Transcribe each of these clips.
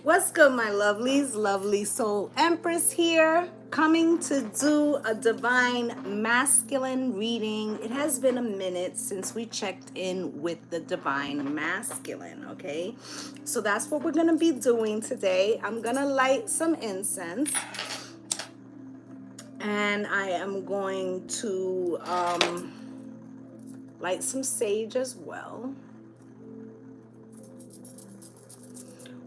What's good, my lovelies? Lovely Soul Empress here, coming to do a divine masculine reading. It has been a minute since we checked in with the divine masculine, okay? So that's what we're going to be doing today. I'm going to light some incense, and I am going to light some sage as well.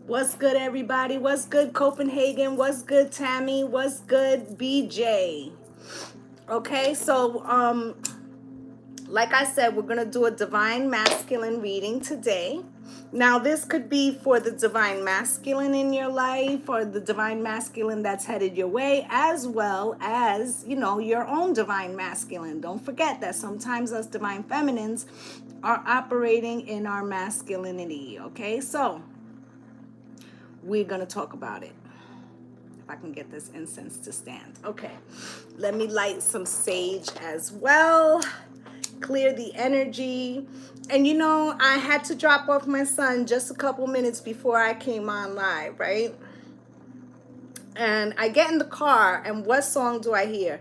What's good, everybody? What's good, Copenhagen? What's good, Tammy? What's good, BJ? Okay, so like I said, we're going to do a divine masculine reading today. Now, this could be for the divine masculine in your life or the divine masculine that's headed your way, as well as, you know, your own divine masculine. Don't forget that sometimes us divine feminines are operating in our masculinity, okay? So we're going to talk about it. If I can get this incense to stand. Okay, let me light some sage as well. Clear the energy. And you know, I had to drop off my son just a couple minutes before I came on live, right? And I get in the car, and what song do I hear?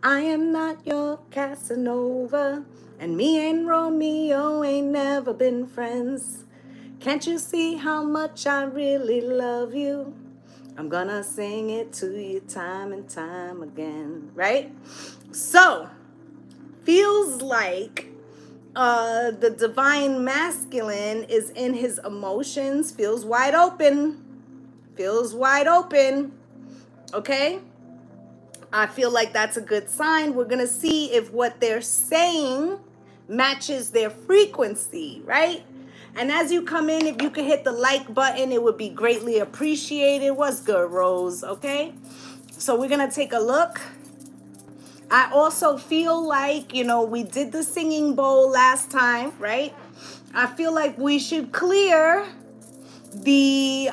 I am not your Casanova, and me and Romeo ain't never been friends. Can't you see how much I really love you? I'm gonna sing it to you time and time again, right? So, feels like the divine masculine is in his emotions, feels wide open, okay? I feel like that's a good sign. We're gonna see if what they're saying matches their frequency, right? And as you come in, if you could hit the like button, it would be greatly appreciated. What's good, Rose? Okay, so we're gonna take a look. I also feel like, you know, we did the singing bowl last time, right? I feel like we should clear the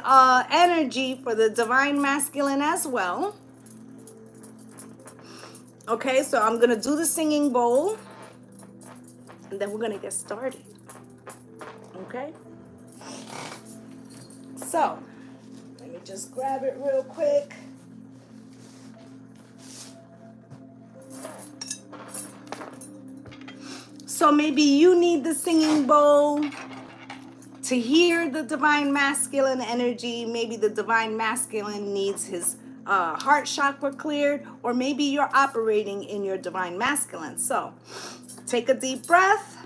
energy for the divine masculine as well. Okay, so I'm gonna do the singing bowl, and then we're gonna get started. Okay, so let me just grab it real quick. So maybe you need the singing bowl to hear the divine masculine energy. Maybe the divine masculine needs his heart chakra cleared, or maybe you're operating in your divine masculine. So take a deep breath.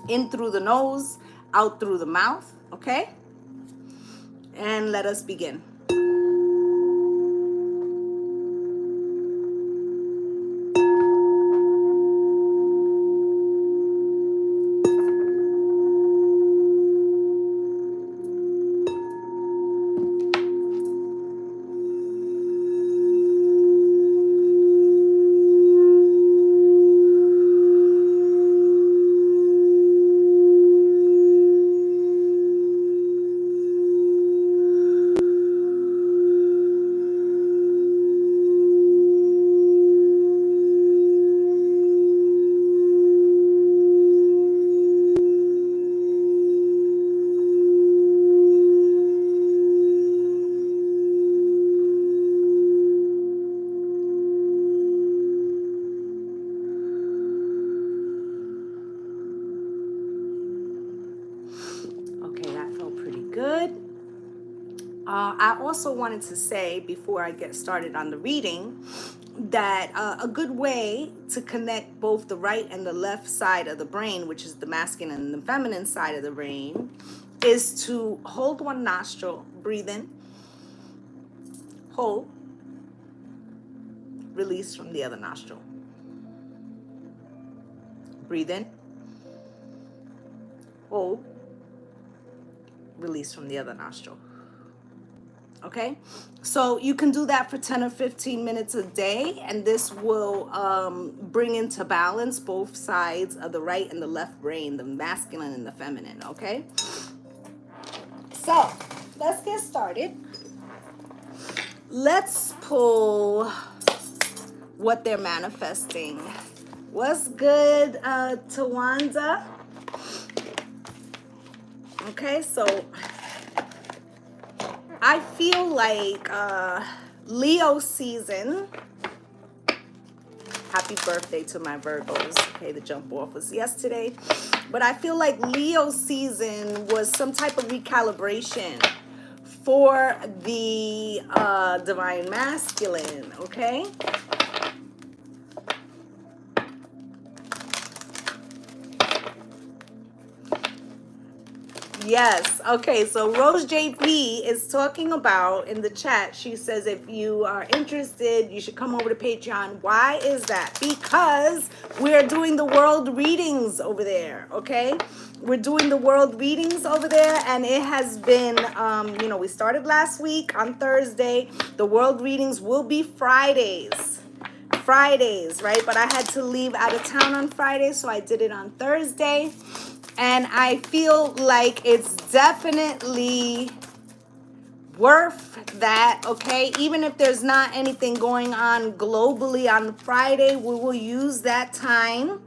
In through the nose, out through the mouth, okay? And let us begin. I also wanted to say, before I get started on the reading, that a good way to connect both the right and the left side of the brain, which is the masculine and the feminine side of the brain, is to hold one nostril, breathe in, hold, release from the other nostril. Breathe in, hold, release from the other nostril. Okay, so you can do that for 10 or 15 minutes a day, and this will bring into balance both sides of the right and the left brain, the masculine and the feminine, okay? So let's get started. Let's pull what they're manifesting. What's good, Tawanda? Okay, so I feel like Leo season. Happy birthday to my Virgos. Okay, the jump off was yesterday. But I feel like Leo season was some type of recalibration for the divine masculine, okay? Yes. Okay. So Rose JP is talking about in the chat. She says, if you are interested, you should come over to Patreon. Why is that? Because we're doing the world readings over there. Okay. We're doing the world readings over there. And it has been, you know, we started last week on Thursday. The world readings will be Fridays, right? But I had to leave out of town on Friday. So I did it on Thursday. And I feel like it's definitely worth that, okay? Even if there's not anything going on globally on Friday, we will use that time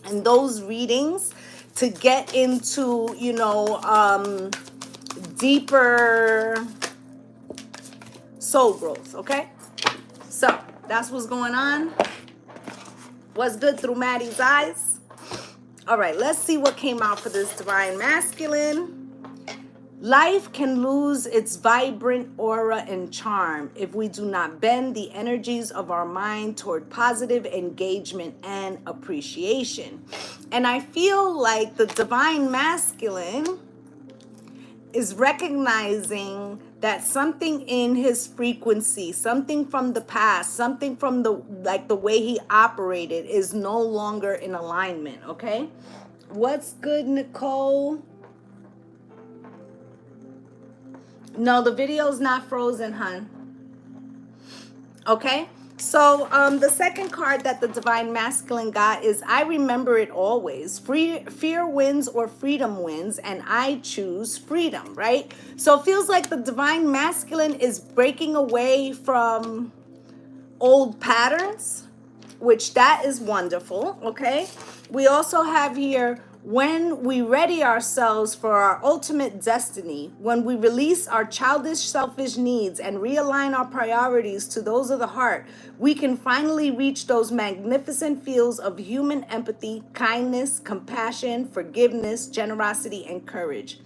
and those readings to get into, you know, deeper soul growth, okay? So that's what's going on. What's good through Maddie's eyes? All right, let's see what came out for this divine masculine. Life can lose its vibrant aura and charm if we do not bend the energies of our mind toward positive engagement and appreciation. And I feel like the divine masculine is recognizing that something in his frequency, something from the past, something from the way he operated is no longer in alignment, okay? What's good, Nicole? No, the video's not frozen, hun. Okay? So the second card that the divine masculine got is I remember it always. Fear wins or freedom wins, and I choose freedom, right? So it feels like the divine masculine is breaking away from old patterns, which that is wonderful, okay? We also have here, when we ready ourselves for our ultimate destiny, when we release our childish, selfish needs and realign our priorities to those of the heart, we can finally reach those magnificent fields of human empathy, kindness, compassion, forgiveness, generosity, and courage.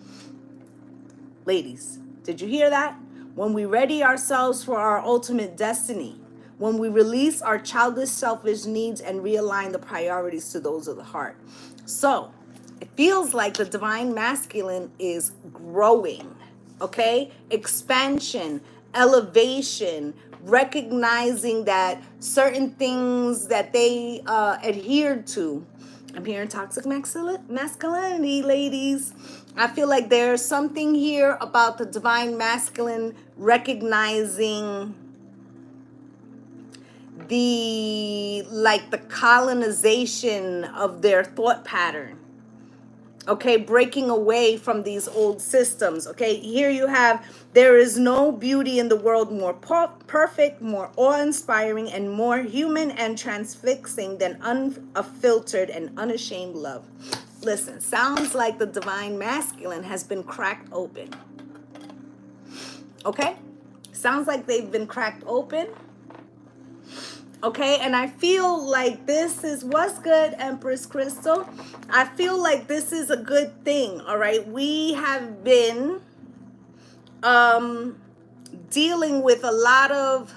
Ladies, did you hear that? When we ready ourselves for our ultimate destiny, when we release our childish, selfish needs and realign the priorities to those of the heart. So it feels like the divine masculine is growing, okay? Expansion, elevation, recognizing that certain things that they adhered to. I'm hearing toxic masculinity, ladies. I feel like there's something here about the divine masculine recognizing the colonization of their thought pattern, okay? Breaking away from these old systems, okay? Here you have, there is no beauty in the world more perfect, more awe-inspiring, and more human and transfixing than unfiltered and unashamed love. Listen, sounds like the divine masculine has been cracked open, okay? Sounds like they've been cracked open. Okay, and I feel like this is what's good, Empress Crystal. I feel like this is a good thing, all right? We have been dealing with a lot of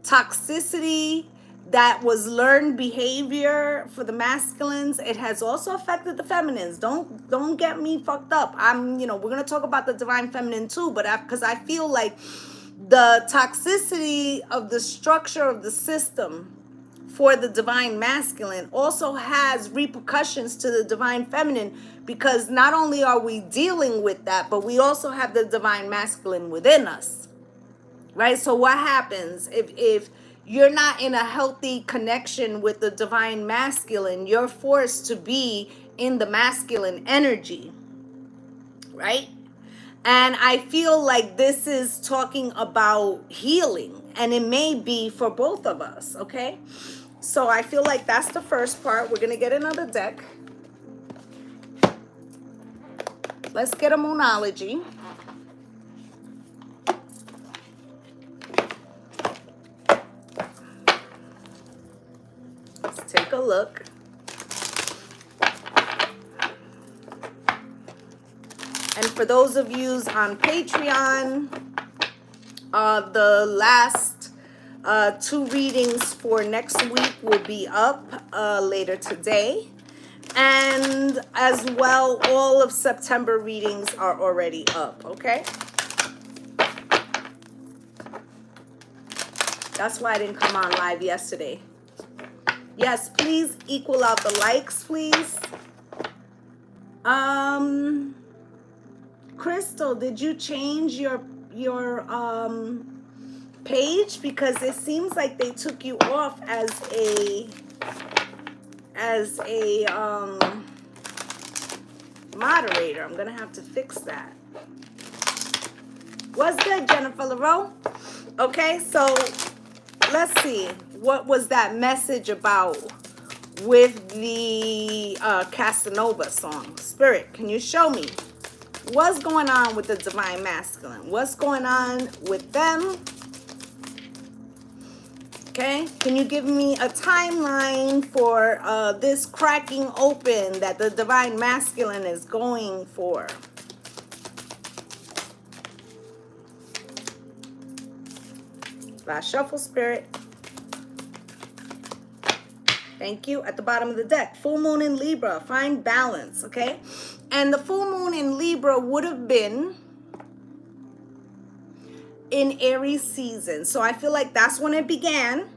toxicity that was learned behavior for the masculines. It has also affected the feminines. Don't get me fucked up. You know, we're going to talk about the divine feminine too, but because I feel like the toxicity of the structure of the system for the divine masculine also has repercussions to the divine feminine, because not only are we dealing with that, but we also have the divine masculine within us, right? So what happens if you're not in a healthy connection with the divine masculine? You're forced to be in the masculine energy, right? And I feel like this is talking about healing, and it may be for both of us, okay? So I feel like that's the first part. We're going to get another deck. Let's get a Moonology. take a look. And for those of you on Patreon, the last 2 readings for next week will be up later today. And as well, all of September readings are already up, okay? That's why I didn't come on live yesterday. Yes, please equal out the likes, please. Crystal, did you change your page? Because it seems like they took you off as a moderator. I'm gonna have to fix that. What's good, Jennifer LaRoe? Okay, so let's see. What was that message about with the Casanova song? Spirit, can you show me what's going on with the Divine Masculine? What's going on with them? Okay, can you give me a timeline for this cracking open that the Divine Masculine is going for? Last shuffle, Spirit. Thank you. At the bottom of the deck, full moon in Libra, find balance, okay? And the full moon in Libra would have been in Aries season. So I feel like that's when it began.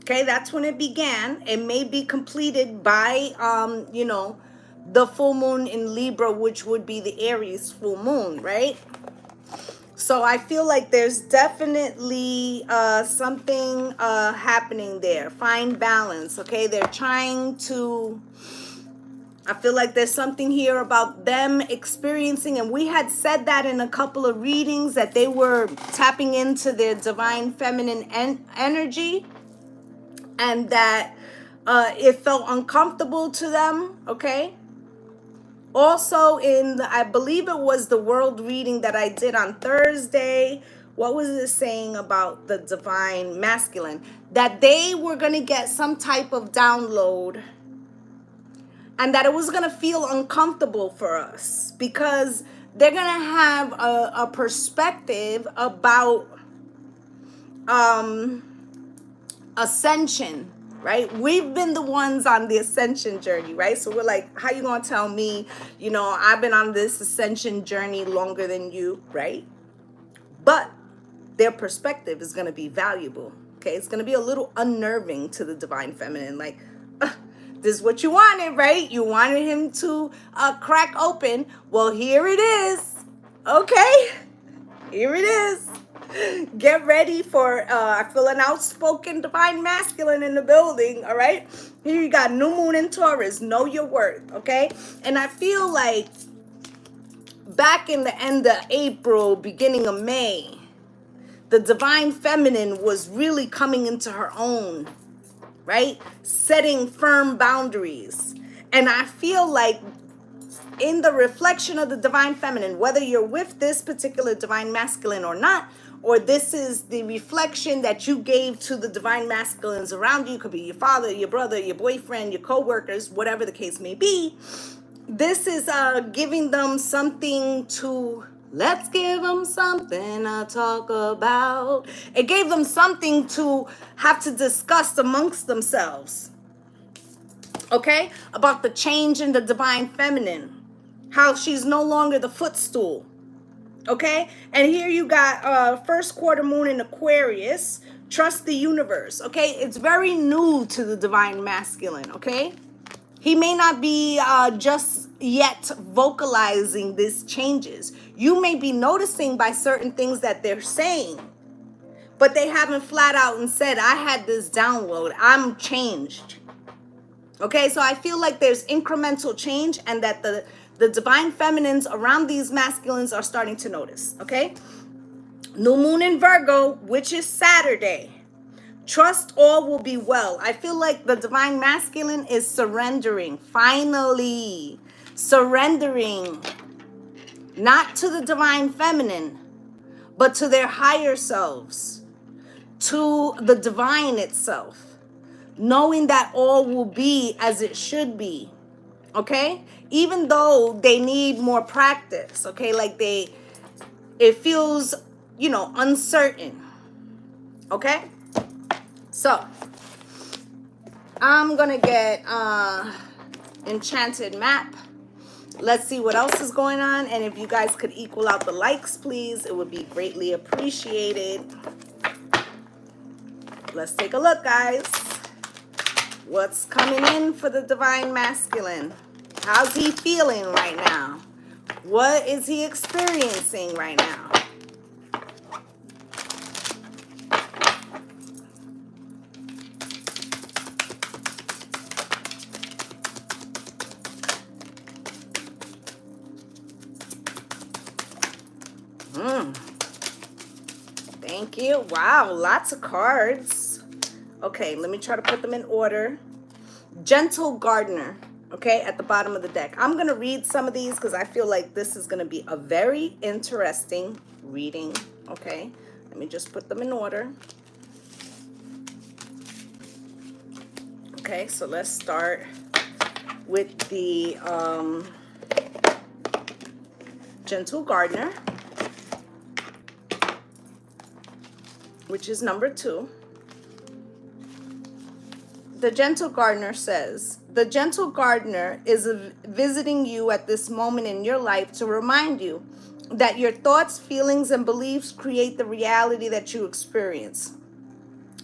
Okay, that's when it began. It may be completed by, you know, the full moon in Libra, which would be the Aries full moon, right? So I feel like there's definitely something happening there. Find balance, okay? They're trying to, I feel like there's something here about them experiencing, and we had said that in a couple of readings, that they were tapping into their divine feminine energy, and that it felt uncomfortable to them, okay? Also in, I believe it was the world reading that I did on Thursday, what was it saying about the Divine Masculine? That they were going to get some type of download, and that it was going to feel uncomfortable for us, because they're going to have a perspective about ascension, right? We've been the ones on the ascension journey, right? So we're like, how you going to tell me, you know, I've been on this ascension journey longer than you, right? But their perspective is going to be valuable, okay? It's going to be a little unnerving to the Divine Feminine, like, this is what you wanted, right? You wanted him to crack open. Well, here it is, okay? Here it is. Get ready for, I feel an outspoken Divine Masculine in the building, all right? Here you got new moon in Taurus. Know your worth, okay? And I feel like back in the end of April, beginning of May, the Divine Feminine was really coming into her own, right? Setting firm boundaries. And I feel like in the reflection of the Divine Feminine, whether you're with this particular Divine Masculine or not, or this is the reflection that you gave to the Divine Masculines around you, could be your father, your brother, your boyfriend, your co-workers, whatever the case may be, this is giving them something to, let's give them something to talk about. It gave them something to have to discuss amongst themselves, okay, about the change in the Divine Feminine, how she's no longer the footstool, okay? And here you got first quarter moon in Aquarius, trust the universe, okay? It's very new to the Divine Masculine, okay? He may not be just yet vocalizing these changes. You may be noticing by certain things that they're saying, but they haven't flat out and said, I had this download, I'm changed. Okay, so I feel like there's incremental change, and that the Divine Feminines around these masculines are starting to notice, okay? New moon in Virgo, which is Saturday. Trust all will be well. I feel like the Divine Masculine is surrendering, finally. Surrendering, not to the Divine Feminine, but to their higher selves, to the divine itself, knowing that all will be as it should be. Okay, even though they need more practice. Okay, like it feels, you know, uncertain. Okay, so I'm gonna get enchanted map. Let's see what else is going on, and if you guys could equal out the likes, please, it would be greatly appreciated. Let's take a look, guys. What's coming in for the divine masculine? How's he feeling right now? What is he experiencing right now? Thank you. Wow, lots of cards. Okay, let me try to put them in order. Gentle Gardener, okay, at the bottom of the deck. I'm going to read some of these because I feel like this is going to be a very interesting reading, okay? Let me just put them in order. Okay, so let's start with the Gentle Gardener, which is number 2. The Gentle Gardener says, the Gentle Gardener is visiting you at this moment in your life to remind you that your thoughts, feelings, and beliefs create the reality that you experience.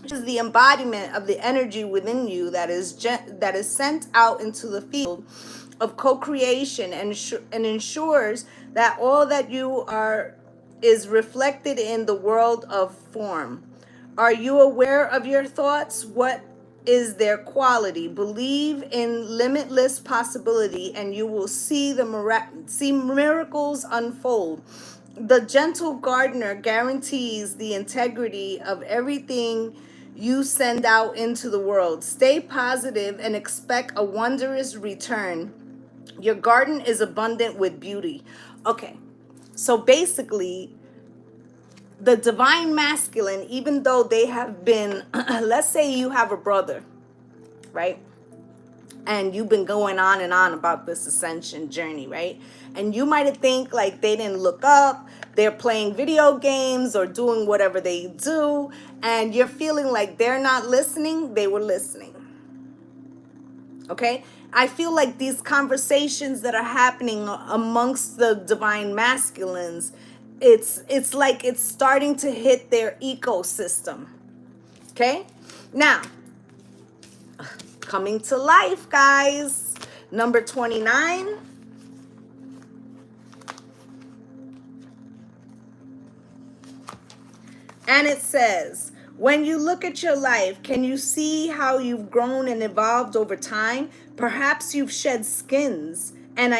It is the embodiment of the energy within you that is sent out into the field of co-creation and ensures that all that you are is reflected in the world of form. Are you aware of your thoughts? What is their quality? Believe in limitless possibility and you will see see miracles unfold. The Gentle Gardener guarantees the integrity of everything you send out into the world. Stay positive and expect a wondrous return. Your garden is abundant with beauty. Okay, so basically, the divine masculine, even though they have been, let's say you have a brother, right? And you've been going on and on about this ascension journey, right? And you might think like they didn't look up, they're playing video games or doing whatever they do, and you're feeling like they're not listening. They were listening. Okay? I feel like these conversations that are happening amongst the divine masculines, it's like it's starting to hit their ecosystem. Okay? Now, coming to life, guys. Number 29. And it says, when you look at your life, can you see how you've grown and evolved over time? Perhaps you've shed skins and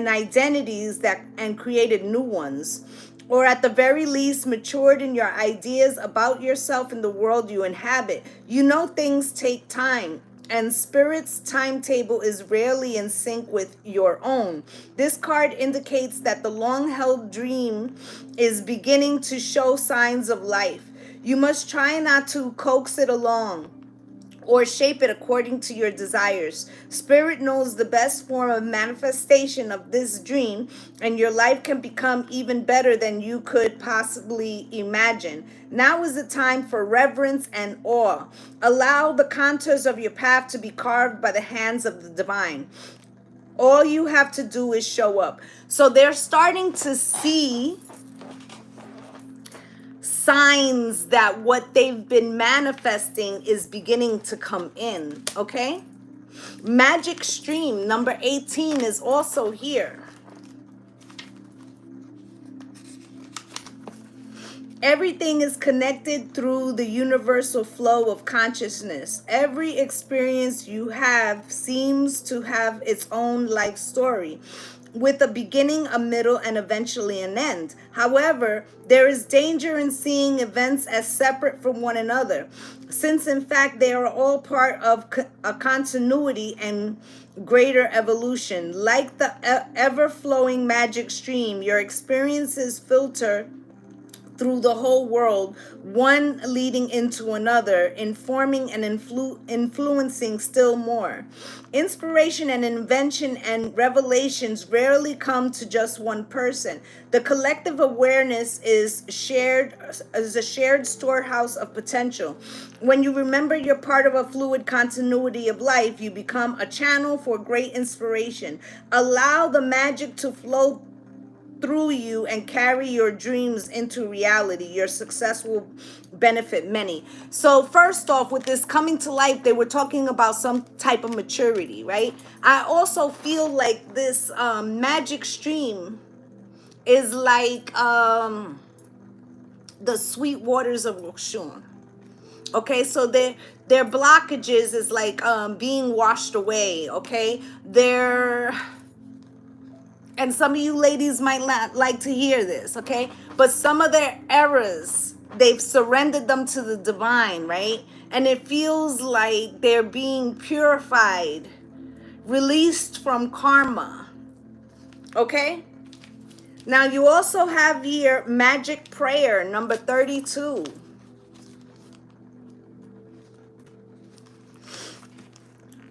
identities and created new ones. Or at the very least, matured in your ideas about yourself and the world you inhabit. You know things take time, and Spirit's timetable is rarely in sync with your own. This card indicates that the long-held dream is beginning to show signs of life. You must try not to coax it along or shape it according to your desires. Spirit knows the best form of manifestation of this dream, and your life can become even better than you could possibly imagine. Now is the time for reverence and awe. Allow the contours of your path to be carved by the hands of the divine. All you have to do is show up. So they're starting to see signs that what they've been manifesting is beginning to come in, okay? Magic Stream, number 18, is also here. Everything is connected through the universal flow of consciousness. Every experience you have seems to have its own life story, with a beginning, a middle, and eventually an end. However, there is danger in seeing events as separate from one another, since in fact they are all part of a continuity and greater evolution. Like the ever-flowing magic stream, your experiences filter through the whole world, one leading into another, informing and influencing still more. Inspiration and invention and revelations rarely come to just one person. The collective awareness is a shared storehouse of potential. When you remember you're part of a fluid continuity of life, you become a channel for great inspiration. Allow the magic to flow through you and carry your dreams into reality. Your success will benefit many. So first off, with this coming to life, they were talking about some type of maturity, right? I also feel like this magic stream is like the sweet waters of Oshun. Okay, so their blockages is like being washed away. Okay, and some of you ladies might not like to hear this, okay? But some of their errors, they've surrendered them to the divine, right? And it feels like they're being purified, released from karma, okay? Now you also have here magic prayer, number 32.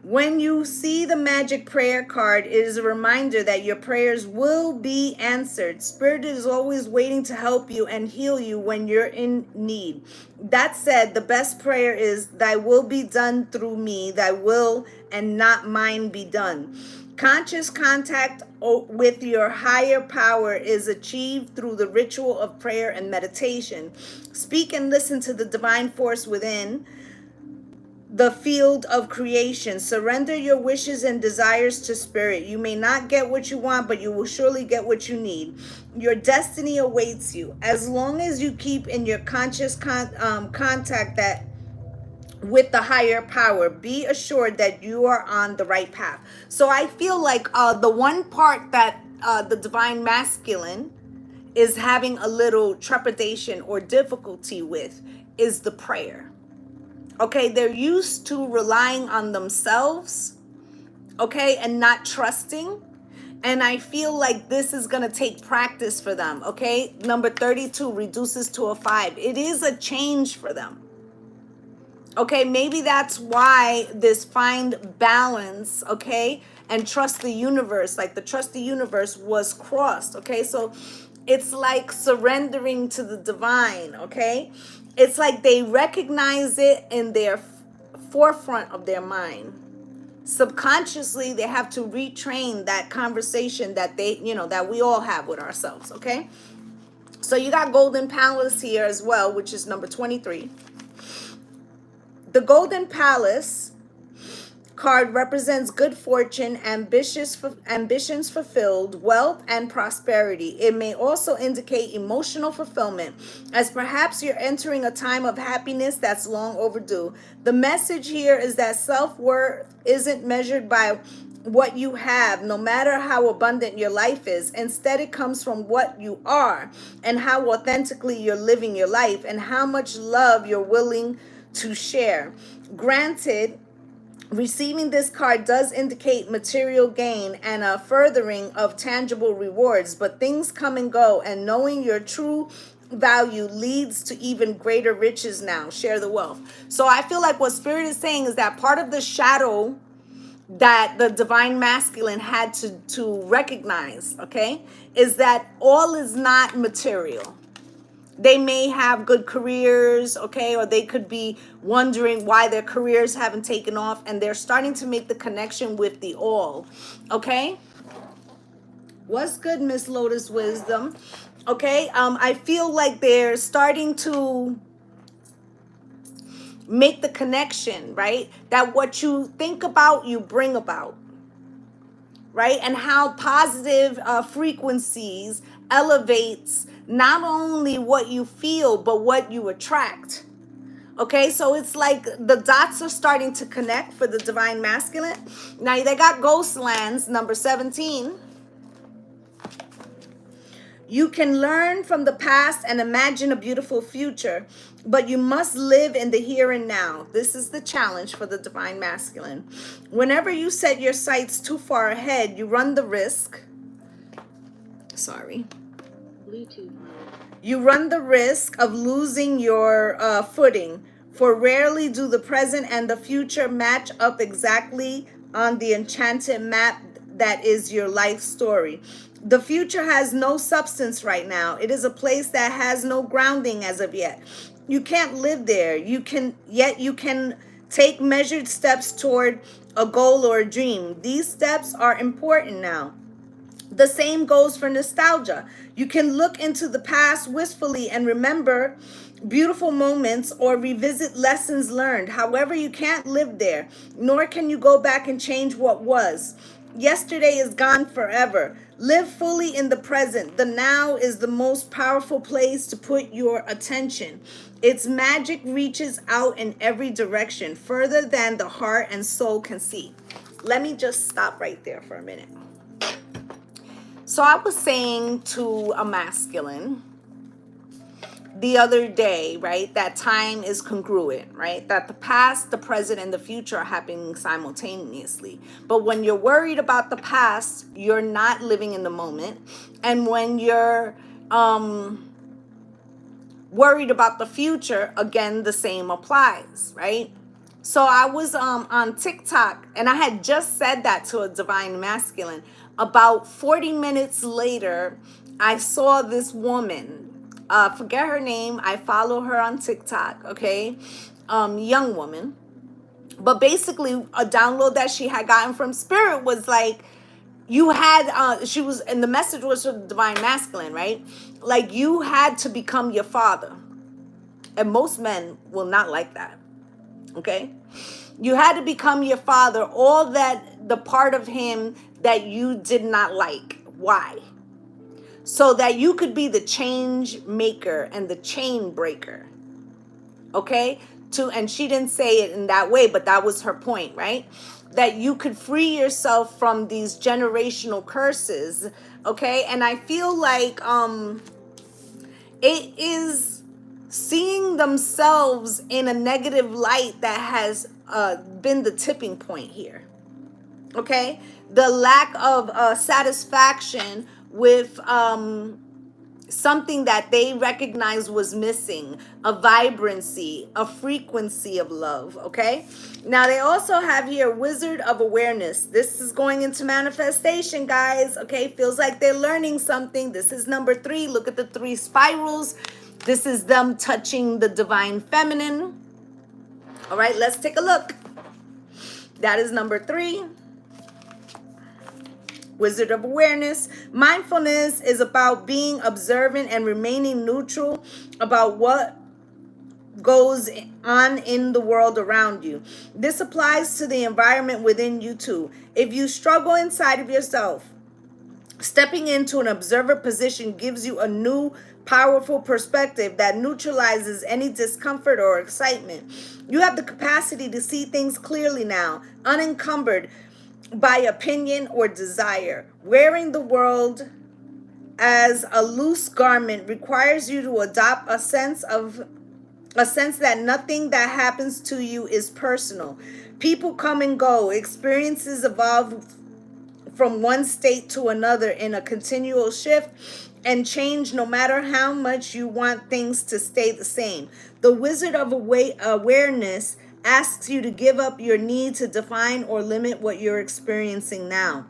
When you see the magic prayer card, it is a reminder that your prayers will be answered. Spirit is always waiting to help you and heal you when you're in need. That said, the best prayer is, thy will be done through me, thy will and not mine be done. Conscious contact with your higher power is achieved through the ritual of prayer and meditation. Speak and listen to the divine force within the field of creation. Surrender your wishes and desires to spirit. You may not get what you want, but you will surely get what you need. Your destiny awaits you. As long as you keep in your conscious contact that with the higher power, be assured that you are on the right path. So I feel like the one part that the divine masculine is having a little trepidation or difficulty with is the prayer. Okay, they're used to relying on themselves, okay, and not trusting. And I feel like this is going to take practice for them, okay? Number 32 reduces to a 5. It is a change for them. Okay, maybe that's why this find balance, okay, and trust the universe, like the trust the universe was crossed, okay? So it's like surrendering to the divine, okay? It's like they recognize it in their forefront of their mind. Subconsciously, they have to retrain that conversation that that we all have with ourselves, okay? So you got Golden Palace here as well, which is number 23. The Golden Palace card represents good fortune, ambitions fulfilled, wealth, and prosperity. It may also indicate emotional fulfillment, as perhaps you're entering a time of happiness that's long overdue. The message here is that self-worth isn't measured by what you have, no matter how abundant your life is. Instead, it comes from what you are and how authentically you're living your life and how much love you're willing to share. Granted, receiving this card does indicate material gain and a furthering of tangible rewards, but things come and go, and knowing your true value leads to even greater riches now. Share the wealth. So I feel like what Spirit is saying is that part of the shadow that the divine masculine had to recognize, okay, is that all is not material. They may have good careers, okay, or they could be wondering why their careers haven't taken off, and they're starting to make the connection with the all, okay? What's good, Miss Lotus Wisdom? Okay, I feel like they're starting to make the connection, right? That what you think about, you bring about, right? And how positive frequencies elevates not only what you feel, but what you attract. Okay, so it's like the dots are starting to connect for the divine masculine. Now they got ghost lands, number 17. You can learn from the past and imagine a beautiful future, but you must live in the here and now. This is the challenge for the divine masculine. Whenever you set your sights too far ahead, you run the risk. Sorry. Bluetooth. You run the risk of losing your footing, for rarely do the present and the future match up exactly on the enchanted map that is your life story. The future has no substance right now. It is a place that has no grounding as of yet. You can't live there. You can take measured steps toward a goal or a dream. These steps are important now. The same goes for nostalgia. You can look into the past wistfully and remember beautiful moments or revisit lessons learned. However, you can't live there, nor can you go back and change what was. Yesterday is gone forever. Live fully in the present. The now is the most powerful place to put your attention. Its magic reaches out in every direction, further than the heart and soul can see. Let me just stop right there for a minute. So I was saying to a masculine the other day, right, that time is congruent, right? That the past, the present, and the future are happening simultaneously. But when you're worried about the past, you're not living in the moment. And when you're worried about the future, again, the same applies, right? So I was on TikTok, and I had just said that to a divine masculine. About 40 minutes later, I saw this woman, forget her name. I follow her on TikTok, okay? Young woman. But basically, a download that she had gotten from Spirit was like, you had, she was, and the message was for the divine masculine, right? Like, you had to become your father. And most men will not like that, okay? You had to become your father, all that, the part of him that you did not like. Why? So that you could be the change maker and the chain breaker. Okay? And she didn't say it in that way, but that was her point, right? That you could free yourself from these generational curses. Okay? And I feel like it is seeing themselves in a negative light that has been the tipping point here. Okay, the lack of satisfaction with something that they recognize was missing, a vibrancy, a frequency of love. Okay, now they also have here Wizard of Awareness. This is going into manifestation, guys. Okay, feels like they're learning something. This is number 3. Look at the 3 spirals. This is them touching the divine feminine. All right, let's take a look. That is number 3. Wizard of Awareness. Mindfulness is about being observant and remaining neutral about what goes on in the world around you. This applies to the environment within you too. If you struggle inside of yourself, stepping into an observer position gives you a new, powerful perspective that neutralizes any discomfort or excitement. You have the capacity to see things clearly now, unencumbered by opinion or desire. Wearing the world as a loose garment requires you to adopt a sense that nothing that happens to you is personal. People come and go. Experiences evolve from one state to another in a continual shift and change, no matter how much you want things to stay the same. The Wizard of Awareness asks you to give up your need to define or limit what you're experiencing now.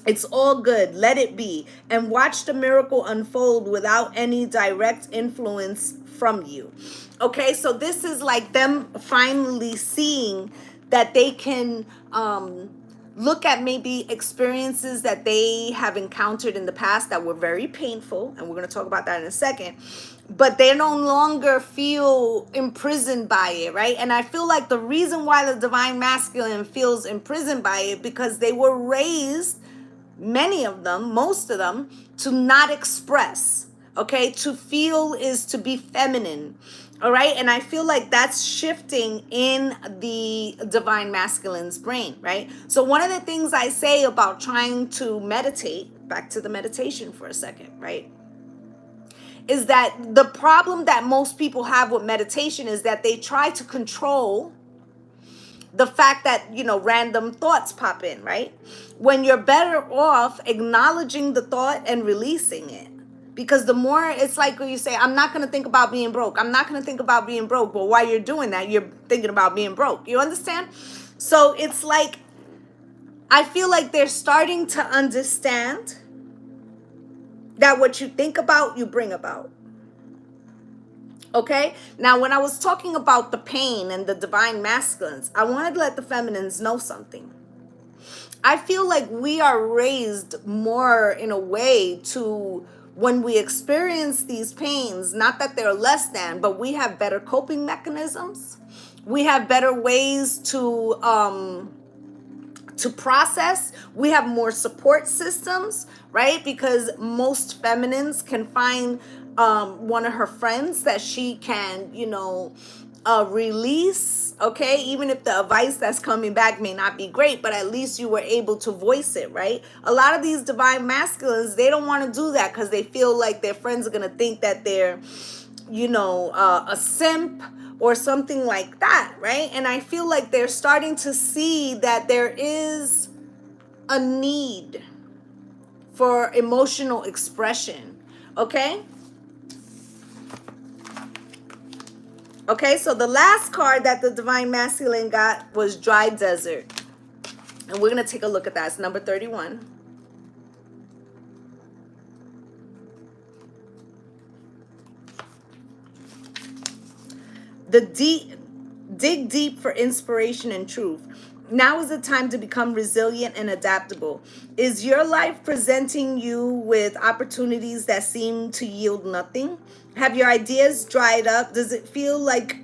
It's all good. Let it be. And watch the miracle unfold without any direct influence from you. Okay, so this is like them finally seeing that they can look at maybe experiences that they have encountered in the past that were very painful. And we're going to talk about that in a second. But they no longer feel imprisoned by it, right? And I feel like the reason why the divine masculine feels imprisoned by it, because they were raised, many of them, most of them, to not express, okay? To feel is to be feminine, all right? And I feel like that's shifting in the divine masculine's brain, right? So one of the things I say about trying to meditate, back to the meditation for a second, right? Is that the problem that most people have with meditation is that they try to control the fact that, you know, random thoughts pop in, right? When you're better off acknowledging the thought and releasing it. Because the more, it's like when you say, I'm not going to think about being broke. I'm not going to think about being broke. But while you're doing that, you're thinking about being broke. You understand? So it's like, I feel like they're starting to understand that what you think about, you bring about. Okay? Now, when I was talking about the pain and the divine masculines, I wanted to let the feminines know something. I feel like we are raised more in a way to, when we experience these pains, not that they're less than, but we have better coping mechanisms. We have better ways to process. We have more support systems, right? Because most feminines can find one of her friends that she can, release, okay? Even if the advice that's coming back may not be great, but at least you were able to voice it, right? A lot of these divine masculines, they don't want to do that because they feel like their friends are going to think that they're, a simp or something like that, right? And I feel like they're starting to see that there is a need for emotional expression, okay? Okay, so the last card that the divine masculine got was dry desert. And we're going to take a look at that. It's number 31. Dig deep for inspiration and truth. Now is the time to become resilient and adaptable. Is your life presenting you with opportunities that seem to yield nothing? Have your ideas dried up? Does it feel like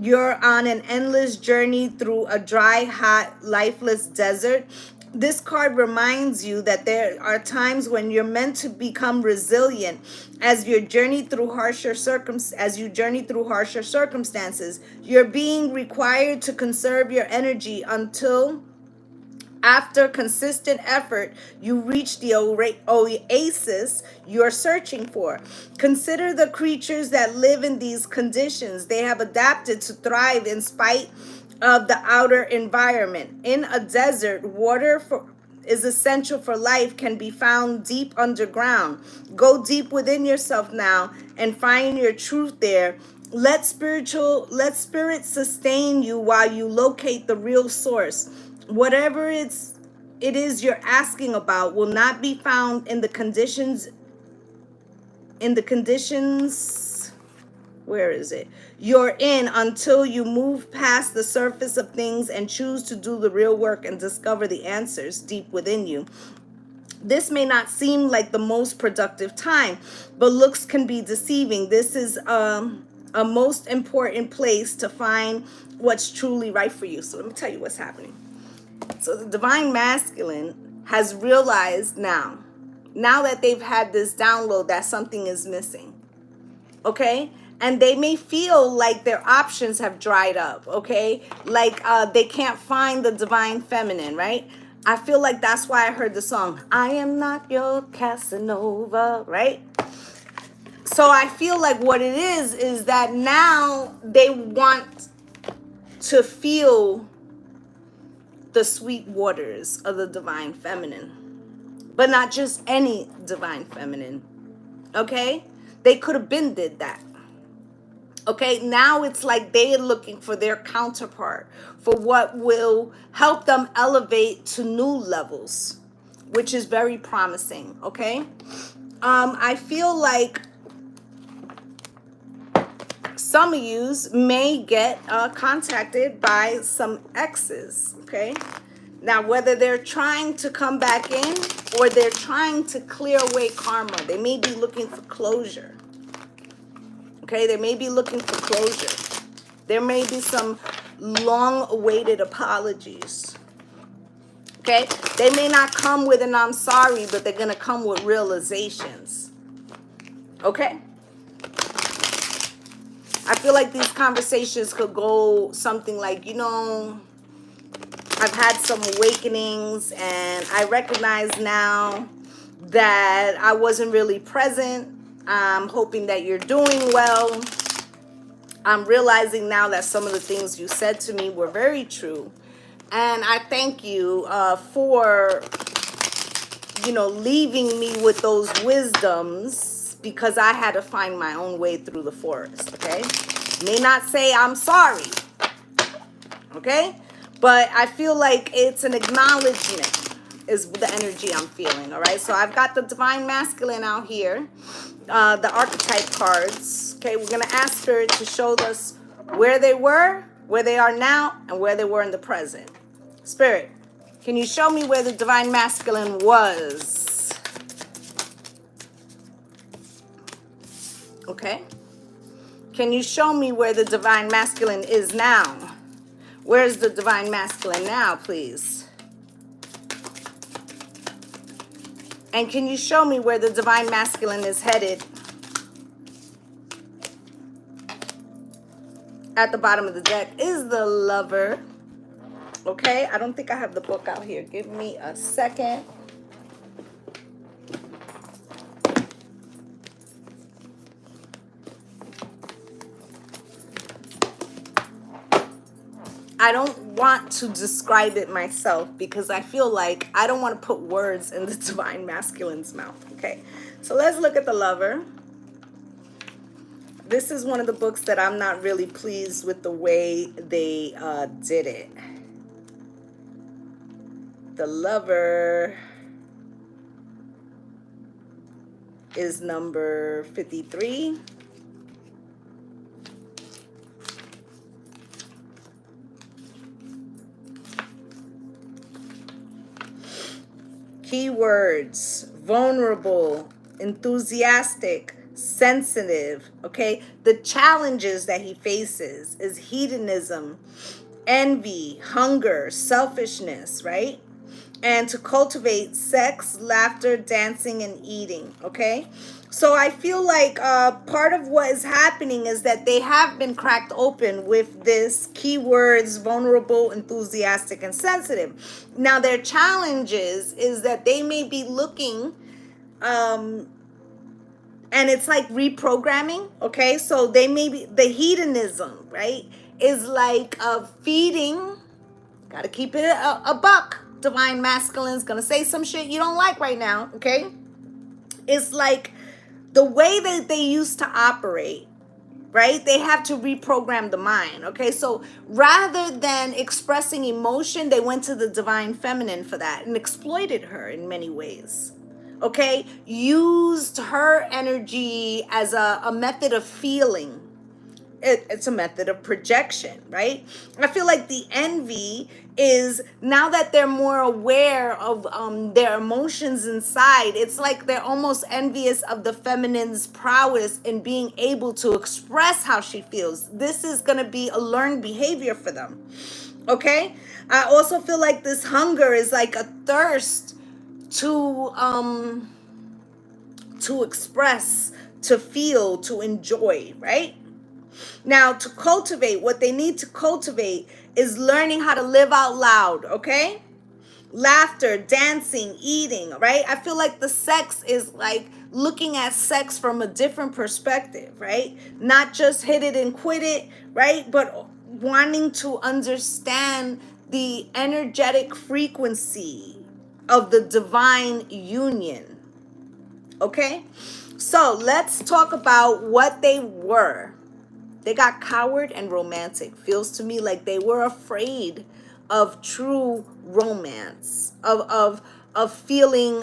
you're on an endless journey through a dry, hot, lifeless desert? This card reminds you that there are times when you're meant to become resilient as you journey through harsher circumstances. You're being required to conserve your energy until, after consistent effort, you reach the oasis you're searching for. Consider the creatures that live in these conditions. They have adapted to thrive in spite of the outer environment. In a desert, water is essential for life can be found deep underground. Go deep within yourself now and find your truth there. Let spirit sustain you while you locate the real source. Whatever it is you're asking about will not be found in the conditions, where is it, you're in, until you move past the surface of things and choose to do the real work and discover the answers deep within you. This may not seem like the most productive time, but looks can be deceiving. This is a most important place to find what's truly right for you. So let me tell you what's happening. So the divine masculine has realized now that they've had this download that something is missing, okay? And they may feel like their options have dried up, okay? Like they can't find the divine feminine, right? I feel like that's why I heard the song, I am not your Casanova, right? So I feel like what it is that now they want to feel the sweet waters of the divine feminine, but not just any divine feminine, okay? They could have been did that, okay? Now it's like they're looking for their counterpart, for what will help them elevate to new levels, which is very promising, okay? I feel like some of yous may get contacted by some exes, okay? Now, whether they're trying to come back in or they're trying to clear away karma, they may be looking for closure, okay? They may be looking for closure. There may be some long-awaited apologies, okay? They may not come with an I'm sorry, but they're going to come with realizations, okay? I feel like these conversations could go something like, I've had some awakenings and I recognize now that I wasn't really present. I'm hoping that you're doing well. I'm realizing now that some of the things you said to me were very true. And I thank you for you know, leaving me with those wisdoms because I had to find my own way through the forest, okay? May not say I'm sorry, okay? But I feel like it's an acknowledgement is the energy I'm feeling, all right? So I've got the Divine Masculine out here, the archetype cards, okay? We're going to ask Spirit to show us where they were, where they are now, and where they were in the present. Spirit, can you show me where the Divine Masculine was? Okay. Can you show me where the Divine Masculine is now? Where's the Divine Masculine now, please? And can you show me where the Divine Masculine is headed? At the bottom of the deck is the Lover. Okay, I don't think I have the book out here. Give me a second. I don't want to describe it myself because I feel like I don't want to put words in the Divine Masculine's mouth. Okay, so let's look at the Lover. This is one of the books that I'm not really pleased with the way they did it. The Lover is number 53. Keywords: vulnerable, enthusiastic, sensitive, okay? The challenges that he faces is hedonism, envy, hunger, selfishness, right? And to cultivate sex, laughter, dancing, and eating, okay? So I feel like part of what is happening is that they have been cracked open with this keywords: vulnerable, enthusiastic, and sensitive. Now their challenges is that they may be looking, and it's like reprogramming, okay? So they may be, the hedonism, right, is like feeding, gotta keep it a buck. Divine Masculine's gonna say some shit you don't like right now, okay? It's like the way that they used to operate, right? They have to reprogram the mind, okay? So rather than expressing emotion, they went to the Divine Feminine for that and exploited her in many ways, okay? Used her energy as a method of feeling. It's a method of projection, right? I feel like the envy is, now that they're more aware of their emotions inside, it's like they're almost envious of the feminine's prowess in being able to express how she feels. This is going to be a learned behavior for them, okay? I also feel like this hunger is like a thirst to express, to feel, to enjoy, right? Now, to cultivate, what they need to cultivate is learning how to live out loud, okay? Laughter, dancing, eating, right? I feel like the sex is like looking at sex from a different perspective, right? Not just hit it and quit it, right? But wanting to understand the energetic frequency of the divine union, okay? So let's talk about what they were. They got coward and romantic. Feels to me like they were afraid of true romance, of feeling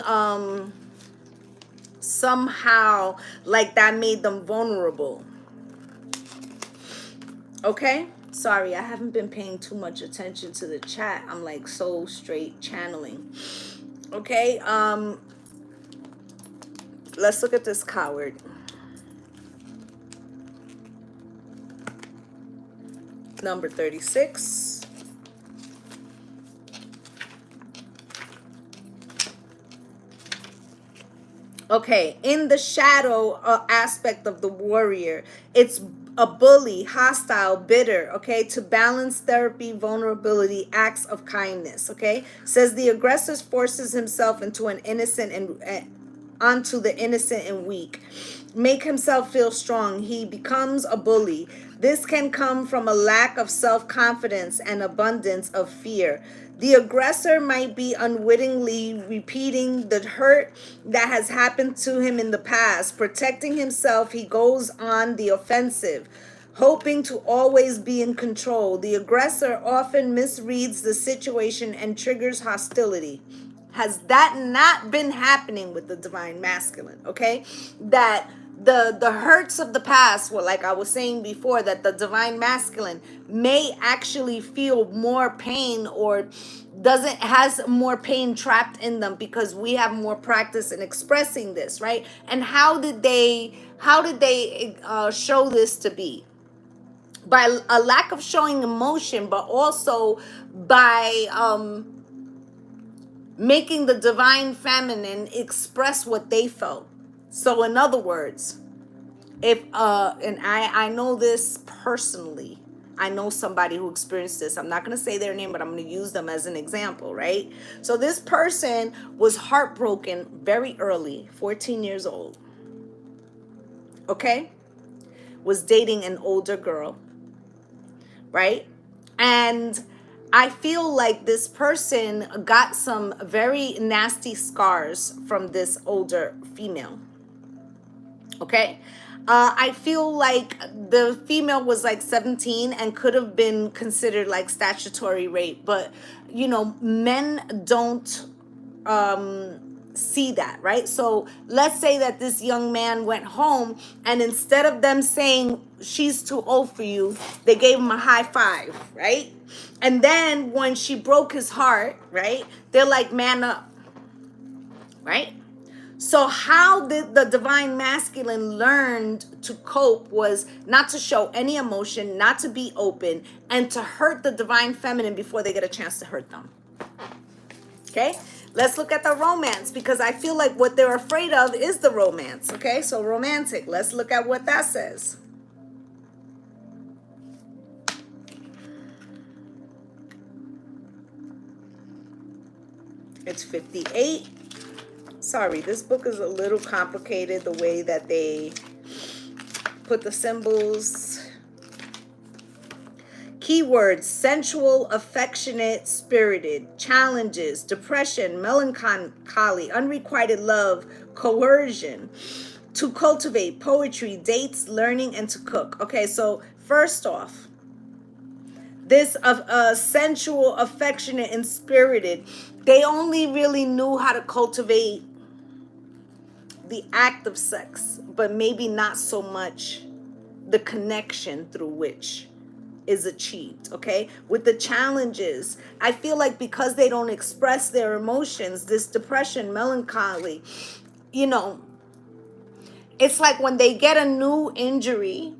somehow like that made them vulnerable. Okay? Sorry, I haven't been paying too much attention to the chat. I'm like so straight channeling. Okay? Let's look at this coward. Number 36. Okay, in the shadow aspect of the warrior, it's a bully, hostile, bitter, okay? To balance therapy, vulnerability, acts of kindness, okay? Says the aggressor forces himself into an innocent and onto the innocent and weak, make himself feel strong. He becomes a bully. This can come from a lack of self-confidence and abundance of fear. The aggressor might be unwittingly repeating the hurt that has happened to him in the past. Protecting himself, he goes on the offensive, hoping to always be in control. The aggressor often misreads the situation and triggers hostility. Has that not been happening with the divine masculine? Okay, that the hurts of the past, well, like I was saying before, that the divine masculine may actually feel more pain, or doesn't has more pain trapped in them, because we have more practice in expressing this, right? And how did they show this to be? By a lack of showing emotion, but also by making the divine feminine express what they felt. So in other words, if and I know this personally, I know somebody who experienced this. I'm not going to say their name, but I'm going to use them as an example, right? So this person was heartbroken very early, 14 years old, okay? Was dating an older girl, right? And I feel like this person got some very nasty scars from this older female. Okay. I feel like the female was like 17 and could have been considered like statutory rape, but you know, men don't see that, right? So let's say that this young man went home, and instead of them saying she's too old for you, they gave him a high five, right? And then when she broke his heart, right, they're like, man up, right? So how did the divine masculine learned to cope was not to show any emotion, not to be open, and to hurt the divine feminine before they get a chance to hurt them. Okay, let's look at the romance, because I feel like what they're afraid of is the romance. Okay, so romantic, let's look at what that says. It's 58. Sorry, this book is a little complicated, the way that they put the symbols. Keywords: sensual, affectionate, spirited, challenges, depression, melancholy, unrequited love, coercion, to cultivate, poetry, dates, learning, and to cook. Okay, so first off, this sensual, affectionate, and spirited, they only really knew how to cultivate the act of sex, but maybe not so much the connection through which is achieved. Okay, with the challenges, I feel like because they don't express their emotions, this depression, melancholy, you know, it's like when they get a new injury,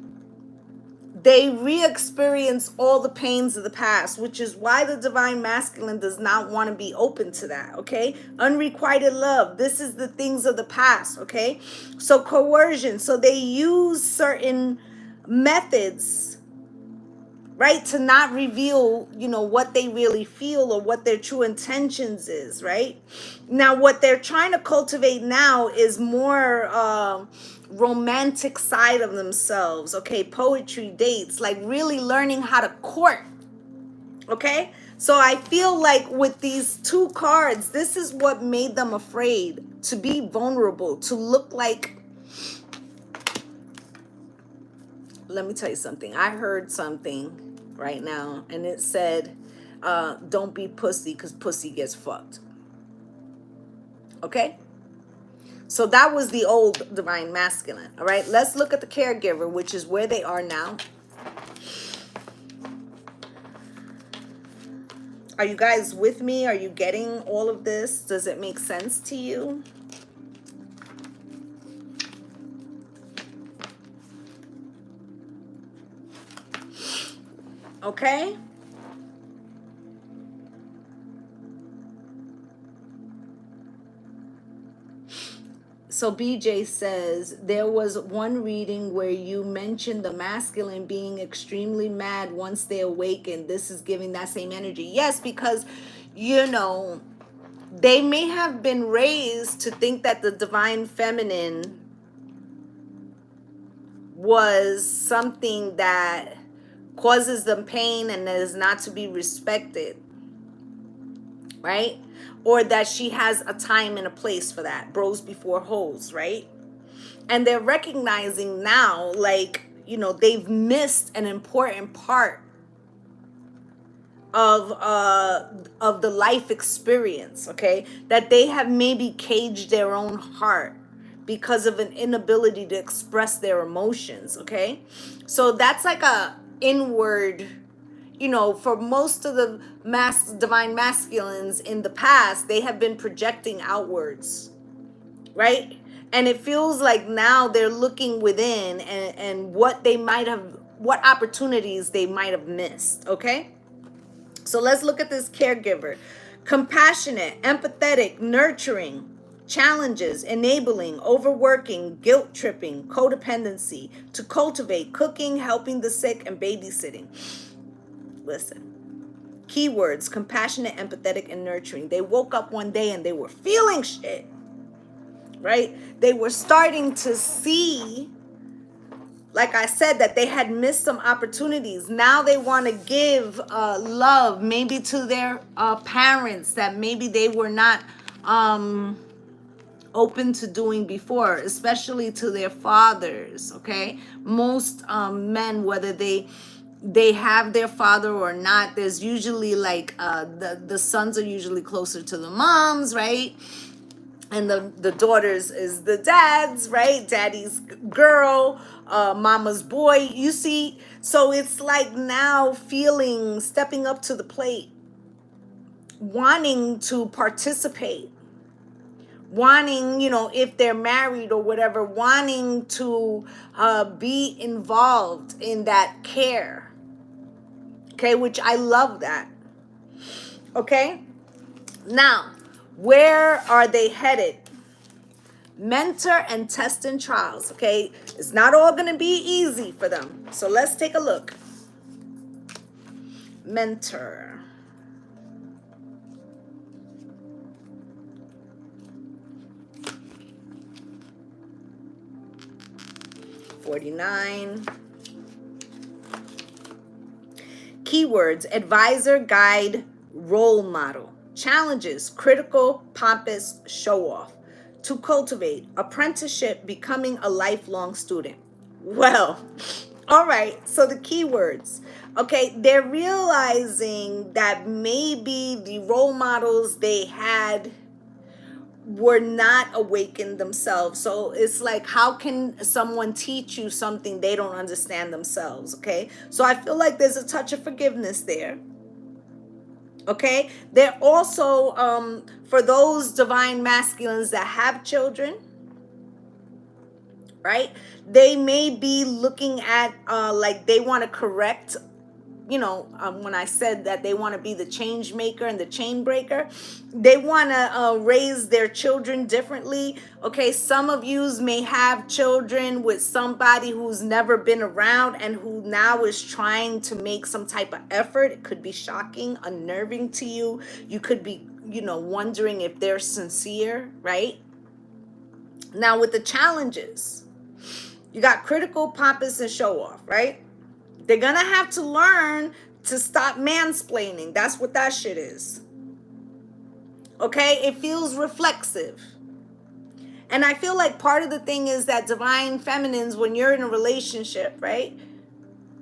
they re-experience all the pains of the past, which is why the divine masculine does not want to be open to that. Okay, unrequited love, this is the things of the past. Okay, so coercion, so they use certain methods, right, to not reveal, you know, what they really feel or what their true intentions is, right? Now what they're trying to cultivate now is more romantic side of themselves. Okay, poetry, dates, like really learning how to court. Okay, so I feel like with these two cards, this is what made them afraid, to be vulnerable, to look like, let me tell you something. I heard something right now, and it said, don't be pussy, because pussy gets fucked. Okay, so that was the old divine masculine. All right, let's look at the caregiver, which is where they are now. Are you guys with me? Are you getting all of this? Does it make sense to you? Okay. So BJ says, there was one reading where you mentioned the masculine being extremely mad once they awaken. This is giving that same energy. Yes, because, you know, they may have been raised to think that the divine feminine was something that causes them pain and that is not to be respected, right? Or that she has a time and a place for that. Bros before hoes, right? And they're recognizing now, like, you know, they've missed an important part of the life experience, okay? That they have maybe caged their own heart because of an inability to express their emotions, okay? So that's like a inward, you know, for most of the divine masculines in the past, they have been projecting outwards, right? And it feels like now they're looking within, and what they might have, what opportunities they might have missed, okay? So let's look at this caregiver. Compassionate, empathetic, nurturing, challenges, enabling, overworking, guilt tripping, codependency, to cultivate, cooking, helping the sick, and babysitting. Listen, keywords: compassionate, empathetic, and nurturing. They woke up one day and they were feeling shit, right? They were starting to see, like I said, that they had missed some opportunities. Now they want to give love, maybe to their parents that maybe they were not open to doing before, especially to their fathers, okay? Most men, whether they have their father or not, there's usually like the sons are usually closer to the moms, right? And the daughters is the dads, right? Daddy's girl, mama's boy, you see? So it's like now feeling, stepping up to the plate, wanting to participate, wanting, you know, if they're married or whatever, wanting to be involved in that care, okay? Which I love that, okay? Now, where are they headed? Mentor and test and trials, okay? It's not all going to be easy for them. So let's take a look. Mentor. $49. Keywords: advisor, guide, role model. Challenges: critical, pompous, show off. To cultivate: apprenticeship, becoming a lifelong student. Well, all right, so the keywords. Okay, they're realizing that maybe the role models they had were not awakened themselves. So it's like, how can someone teach you something they don't understand themselves, okay? So I feel like there's a touch of forgiveness there. Okay, they're also for those divine masculines that have children, right? They may be looking at like they want to correct, you know, when I said that they want to be the change maker and the chain breaker, they want to raise their children differently. Okay, some of yous may have children with somebody who's never been around and who now is trying to make some type of effort. It could be shocking, unnerving to you. You could be, you know, wondering if they're sincere, right? Now with the challenges, you got critical, pompous, and show off, right? They're gonna have to learn to stop mansplaining. That's what that shit is. Okay? It feels reflexive. And I feel like part of the thing is that divine feminines, when you're in a relationship, right?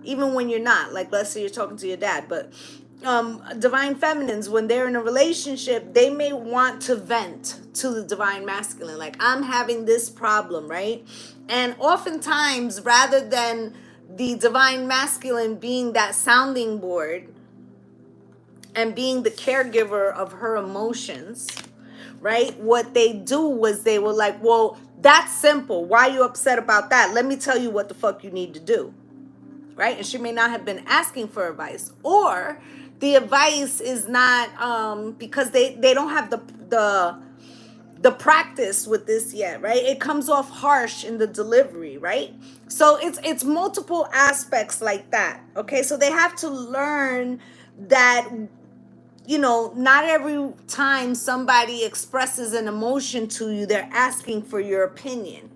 Even when you're not, like let's say you're talking to your dad, but divine feminines, when they're in a relationship, they may want to vent to the divine masculine. Like, I'm having this problem, right? And oftentimes, rather than the divine masculine being that sounding board and being the caregiver of her emotions, right? What they do was they were like, well, that's simple. Why are you upset about that? Let me tell you what the fuck you need to do, right? And she may not have been asking for advice, or the advice is not because they don't have the practice with this yet, right? It comes off harsh in the delivery, right? So it's multiple aspects like that. Okay, so they have to learn that you know, not every time somebody expresses an emotion to you, they're asking for your opinion.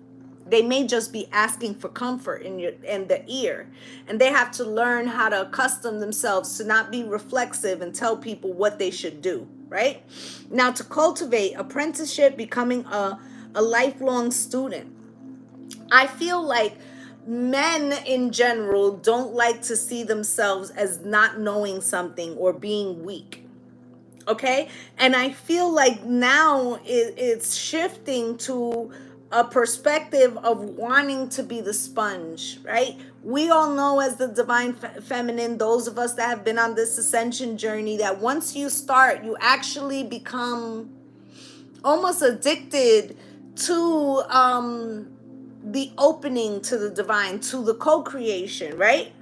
They may just be asking for comfort in the ear. And they have to learn how to accustom themselves to not be reflexive and tell people what they should do, right? Now, to cultivate apprenticeship, becoming a lifelong student. I feel like men in general don't like to see themselves as not knowing something or being weak. Okay, and I feel like now it's shifting to a perspective of wanting to be the sponge, right? We all know, as the divine feminine, those of us that have been on this ascension journey, that once you start, you actually become almost addicted to the opening to the divine, to the co-creation, right?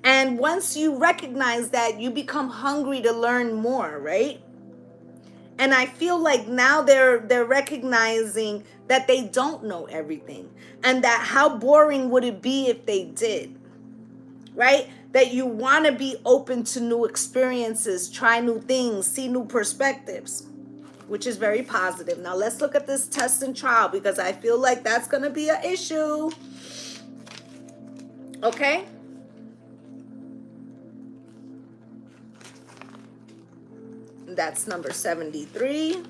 And once you recognize that, you become hungry to learn more, right? And I feel like now they're recognizing that they don't know everything, and that how boring would it be if they did, right? That you want to be open to new experiences, try new things, see new perspectives, which is very positive. Now let's look at this test and trial, because I feel like that's going to be an issue. Okay? That's number 73.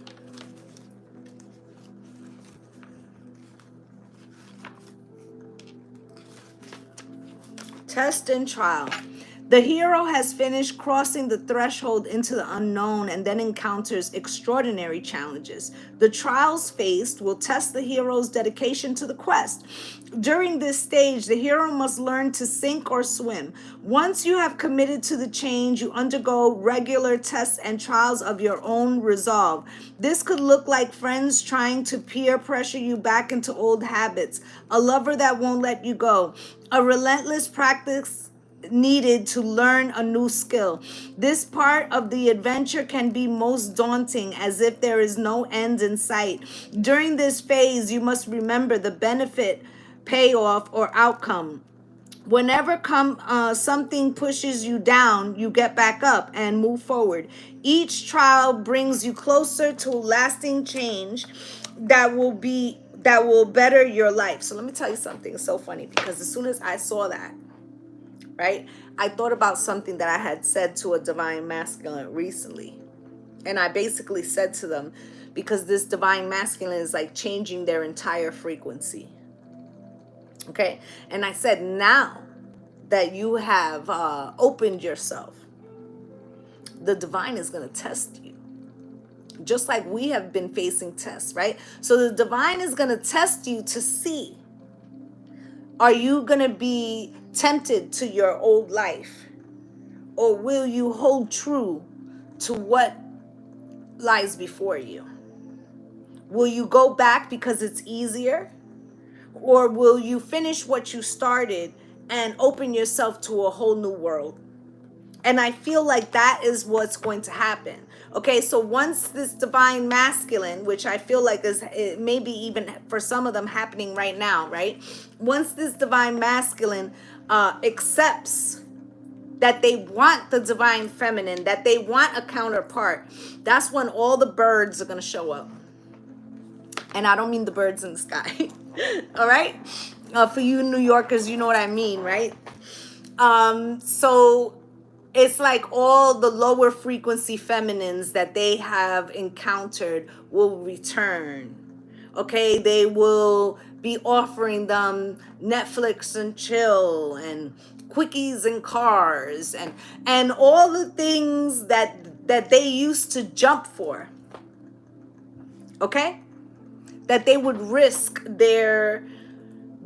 Test and trial. The hero has finished crossing the threshold into the unknown and then encounters extraordinary challenges. The trials faced will test the hero's dedication to the quest. During this stage, the hero must learn to sink or swim. Once you have committed to the change, you undergo regular tests and trials of your own resolve. This could look like friends trying to peer pressure you back into old habits, a lover that won't let you go, a relentless practice needed to learn a new skill. This part of the adventure can be most daunting, as if there is no end in sight. During this phase, you must remember the benefit, payoff, or outcome. Whenever something pushes you down, you get back up and move forward. Each trial brings you closer to lasting change that will better your life. So let me tell you something. It's so funny, because as soon as I saw that, right, I thought about something that I had said to a divine masculine recently. And I basically said to them, because this divine masculine is like changing their entire frequency. Okay. And I said, now that you have opened yourself, the divine is going to test you. Just like we have been facing tests, right? So the divine is going to test you to see, are you going to be tempted to your old life? Or will you hold true to what lies before you? Will you go back because it's easier? Or will you finish what you started and open yourself to a whole new world? And I feel like that is what's going to happen. Okay, so once this divine masculine, which I feel like is maybe even for some of them happening right now, right? Once this divine masculine accepts that they want the divine feminine, that they want a counterpart, that's when all the birds are going to show up. And I don't mean the birds in the sky. All right? For you New Yorkers, you know what I mean, right? So it's like all the lower frequency feminines that they have encountered will return. Okay, they will be offering them Netflix and chill and quickies and cars and all the things that they used to jump for. Okay, that they would risk their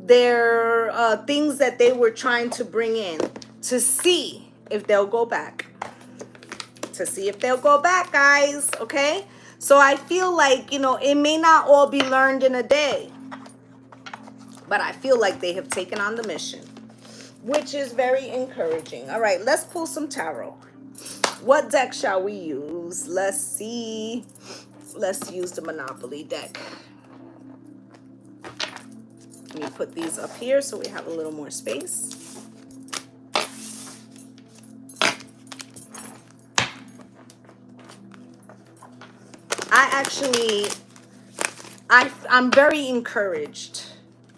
things that they were trying to bring in to see if they'll go back. To see if they'll go back, guys. Okay? So I feel like, it may not all be learned in a day, but I feel like they have taken on the mission, which is very encouraging. All right, let's pull some tarot. What deck shall we use? Let's see. Let's use the Monopoly deck. Let me put these up here so we have a little more space. I'm very encouraged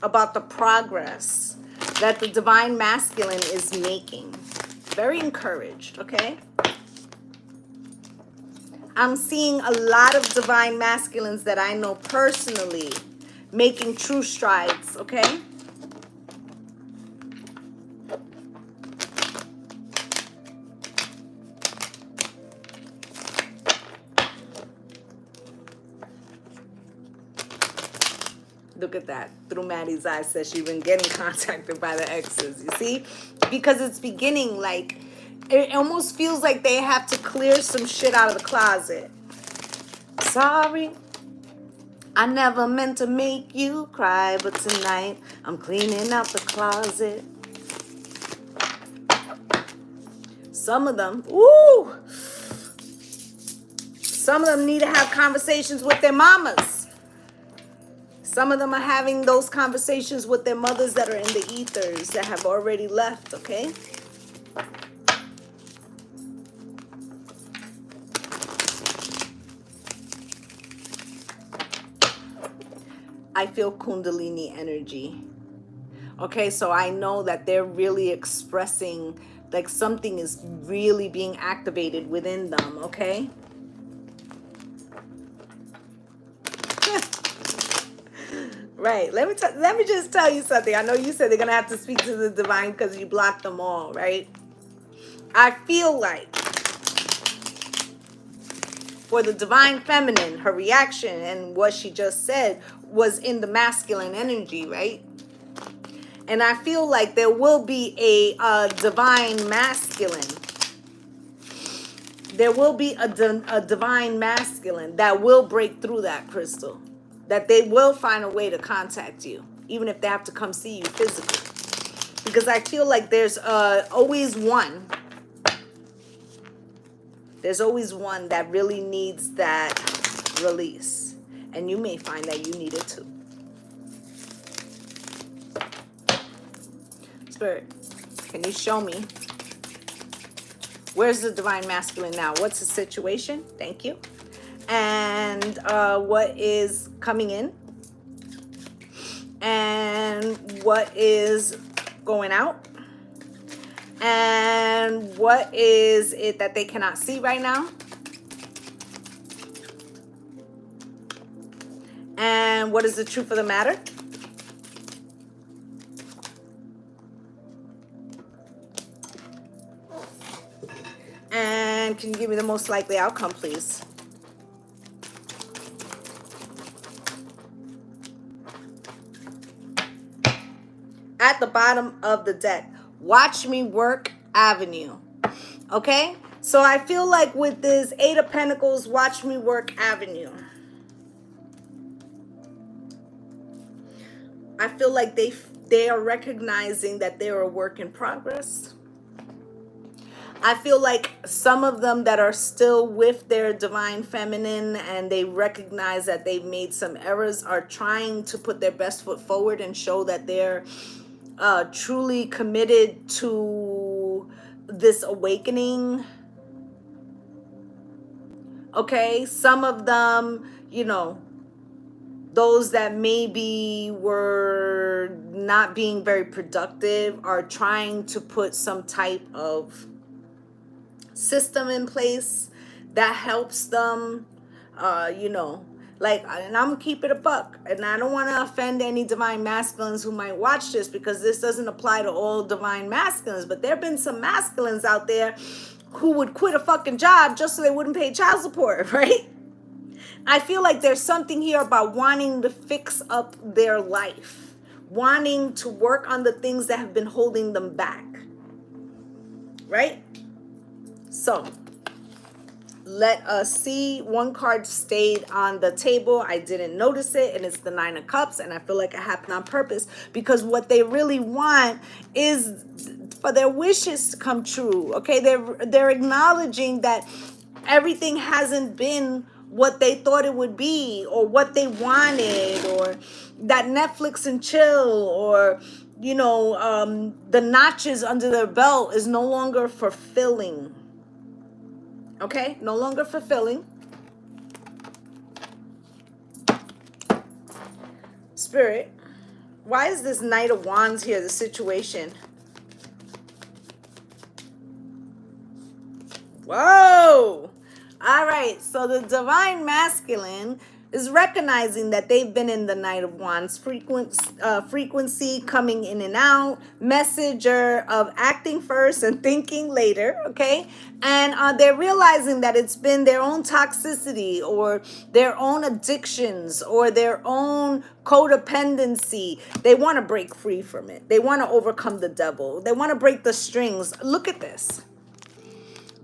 about the progress that the divine masculine is making. Very encouraged, okay? I'm seeing a lot of divine masculines that I know personally making true strides, okay? Look at that. Through Maddie's eyes says she's been getting contacted by the exes. You see? Because it's beginning, like, it almost feels like they have to clear some shit out of the closet. Sorry, I never meant to make you cry, but tonight I'm cleaning out the closet. Some of them, ooh, some of them need to have conversations with their mamas. Some of them are having those conversations with their mothers that are in the ethers that have already left, okay? I feel Kundalini energy. Okay, so I know that they're really expressing, like something is really being activated within them, okay? Right. Let me just tell you something. I know you said they're going to have to speak to the divine because you blocked them all, right? I feel like for the divine feminine, her reaction and what she just said was in the masculine energy, right? And I feel like there will be a divine masculine. There will be a divine masculine that will break through that, Crystal. That they will find a way to contact you, even if they have to come see you physically. Because I feel like there's always one. There's always one that really needs that release. And you may find that you need it too. Spirit, can you show me? Where's the divine masculine now? What's the situation? Thank you. And what is coming in? And what is going out? And what is it that they cannot see right now? And what is the truth of the matter? And can you give me the most likely outcome, please? At the bottom of the deck, watch me work avenue. Okay? So I feel like with this Eight of Pentacles, watch me work avenue. I feel like they are recognizing that they're a work in progress. I feel like some of them that are still with their divine feminine and they recognize that they've made some errors are trying to put their best foot forward and show that they're truly committed to this awakening. Okay, some of them, you know, those that maybe were not being very productive are trying to put some type of system in place that helps them, you know, like, and I'm gonna keep it a buck, and I don't want to offend any divine masculines who might watch this, because this doesn't apply to all divine masculines, but there have been some masculines out there who would quit a fucking job just so they wouldn't pay child support, right? I feel like there's something here about wanting to fix up their life, wanting to work on the things that have been holding them back, right? So let us see. One card stayed on the table. I didn't notice it, and it's the Nine of Cups, and I feel like it happened on purpose, because what they really want is for their wishes to come true. Okay, they're acknowledging that everything hasn't been what they thought it would be, or what they wanted, or that Netflix and chill, or you know, the notches under their belt is no longer fulfilling. Okay, no longer fulfilling. Spirit, why is this Knight of Wands here, the situation? Whoa! All right, so the Divine Masculine is recognizing that they've been in the Knight of Wands frequency, coming in and out, messenger of acting first and thinking later, okay? And they're realizing that it's been their own toxicity or their own addictions or their own codependency. They want to break free from it. They want to overcome the devil. They want to break the strings. Look at this.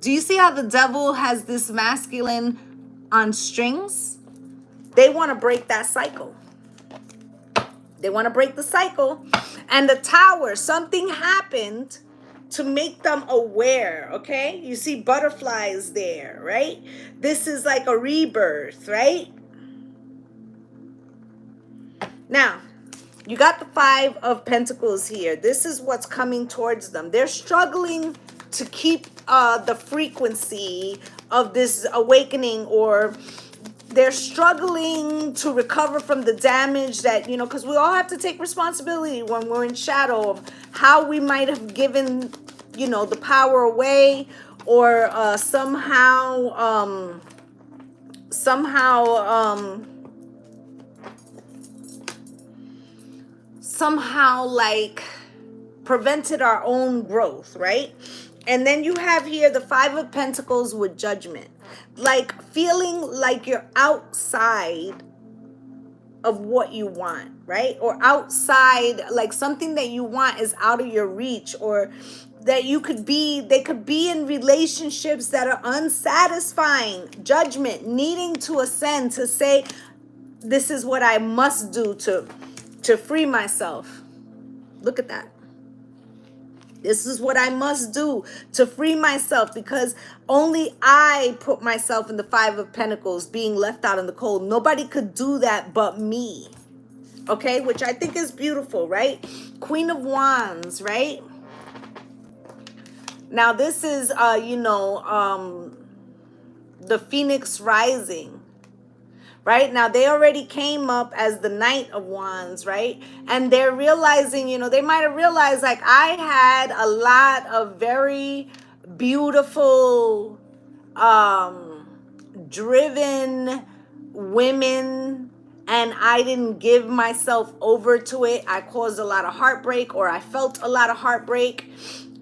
Do you see how the devil has this masculine on strings? They want to break that cycle. They want to break the cycle. And the Tower, something happened to make them aware, okay? You see butterflies there, right? This is like a rebirth, right? Now, you got the Five of Pentacles here. This is what's coming towards them. They're struggling to keep the frequency of this awakening, or they're struggling to recover from the damage that, you know, because we all have to take responsibility when we're in shadow of how we might have given, you know, the power away, or somehow like prevented our own growth, right? And then you have here the Five of Pentacles with Judgment, like feeling like you're outside of what you want, right? Or outside, like something that you want is out of your reach, or that they could be in relationships that are unsatisfying. Judgment, needing to ascend, to say, this is what I must do to free myself. Look at that. This is what I must do to free myself, because only I put myself in the Five of Pentacles, being left out in the cold. Nobody could do that but me. Okay, which I think is beautiful, right? Queen of Wands, right? Now this is, the Phoenix Rising. Right now, they already came up as the Knight of Wands, right? And they're realizing, you know, they might have realized, like, I had a lot of very beautiful, driven women, and I didn't give myself over to it. I caused a lot of heartbreak, or I felt a lot of heartbreak.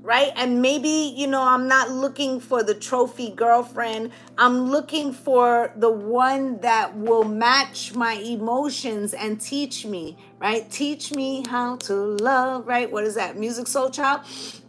Right? And maybe, you know, I'm not looking for the trophy girlfriend. I'm looking for the one that will match my emotions and teach me, right? Teach me how to love, right? What is that? Music Soul Child?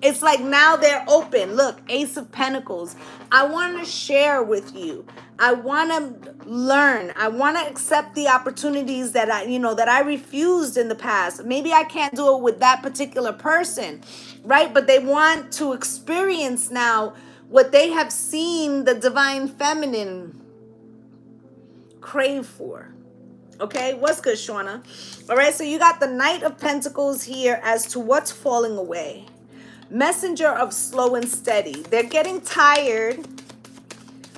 It's like now they're open. Look, Ace of Pentacles. I want to share with you. I want to learn. I want to accept the opportunities that I refused in the past. Maybe I can't do it with that particular person, right? But they want to experience now what they have seen the Divine Feminine crave for. Okay, what's good, Shauna? All right, so you got the Knight of Pentacles here as to what's falling away. Messenger of slow and steady. They're getting tired.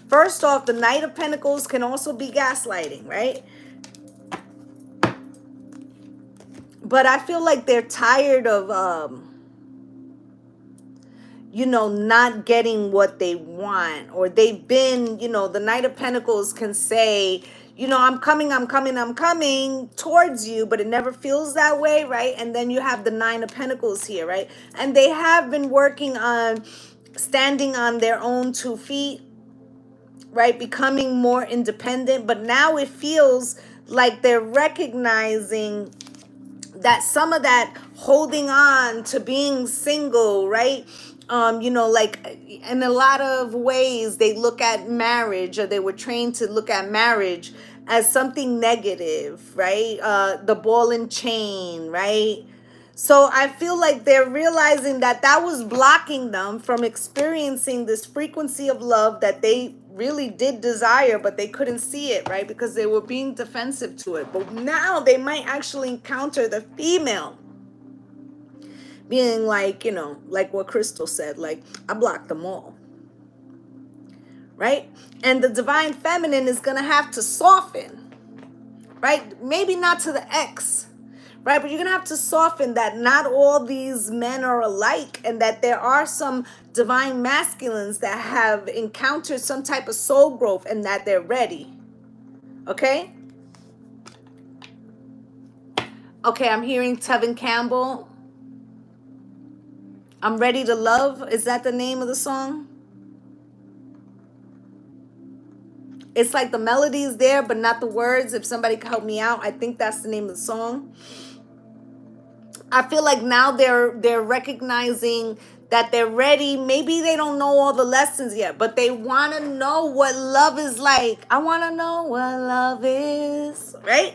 First off, the Knight of Pentacles can also be gaslighting, right? But I feel like they're tired of, not getting what they want. Or they've been, the Knight of Pentacles can say, I'm coming towards you, but it never feels that way, right? And then you have the Nine of Pentacles here, right? And they have been working on standing on their own 2 feet, right? Becoming more independent. But now it feels like they're recognizing that some of that holding on to being single, right? Like in a lot of ways, they look at marriage, or they were trained to look at marriage as something negative, right? The ball and chain, right? So I feel like they're realizing that that was blocking them from experiencing this frequency of love that they really did desire, but they couldn't see it, right? Because they were being defensive to it. But now they might actually encounter the female being like, like what Crystal said, like, I blocked them all, right? And the Divine Feminine is going to have to soften, right? Maybe not to the ex, right? But you're going to have to soften that not all these men are alike, and that there are some divine masculines that have encountered some type of soul growth and that they're ready. Okay? Okay, I'm hearing Tevin Campbell. I'm Ready to Love. Is that the name of the song? It's like the melody is there, but not the words. If somebody could help me out, I think that's the name of the song. I feel like now they're recognizing that they're ready. Maybe they don't know all the lessons yet, but they want to know what love is like. I want to know what love is, right?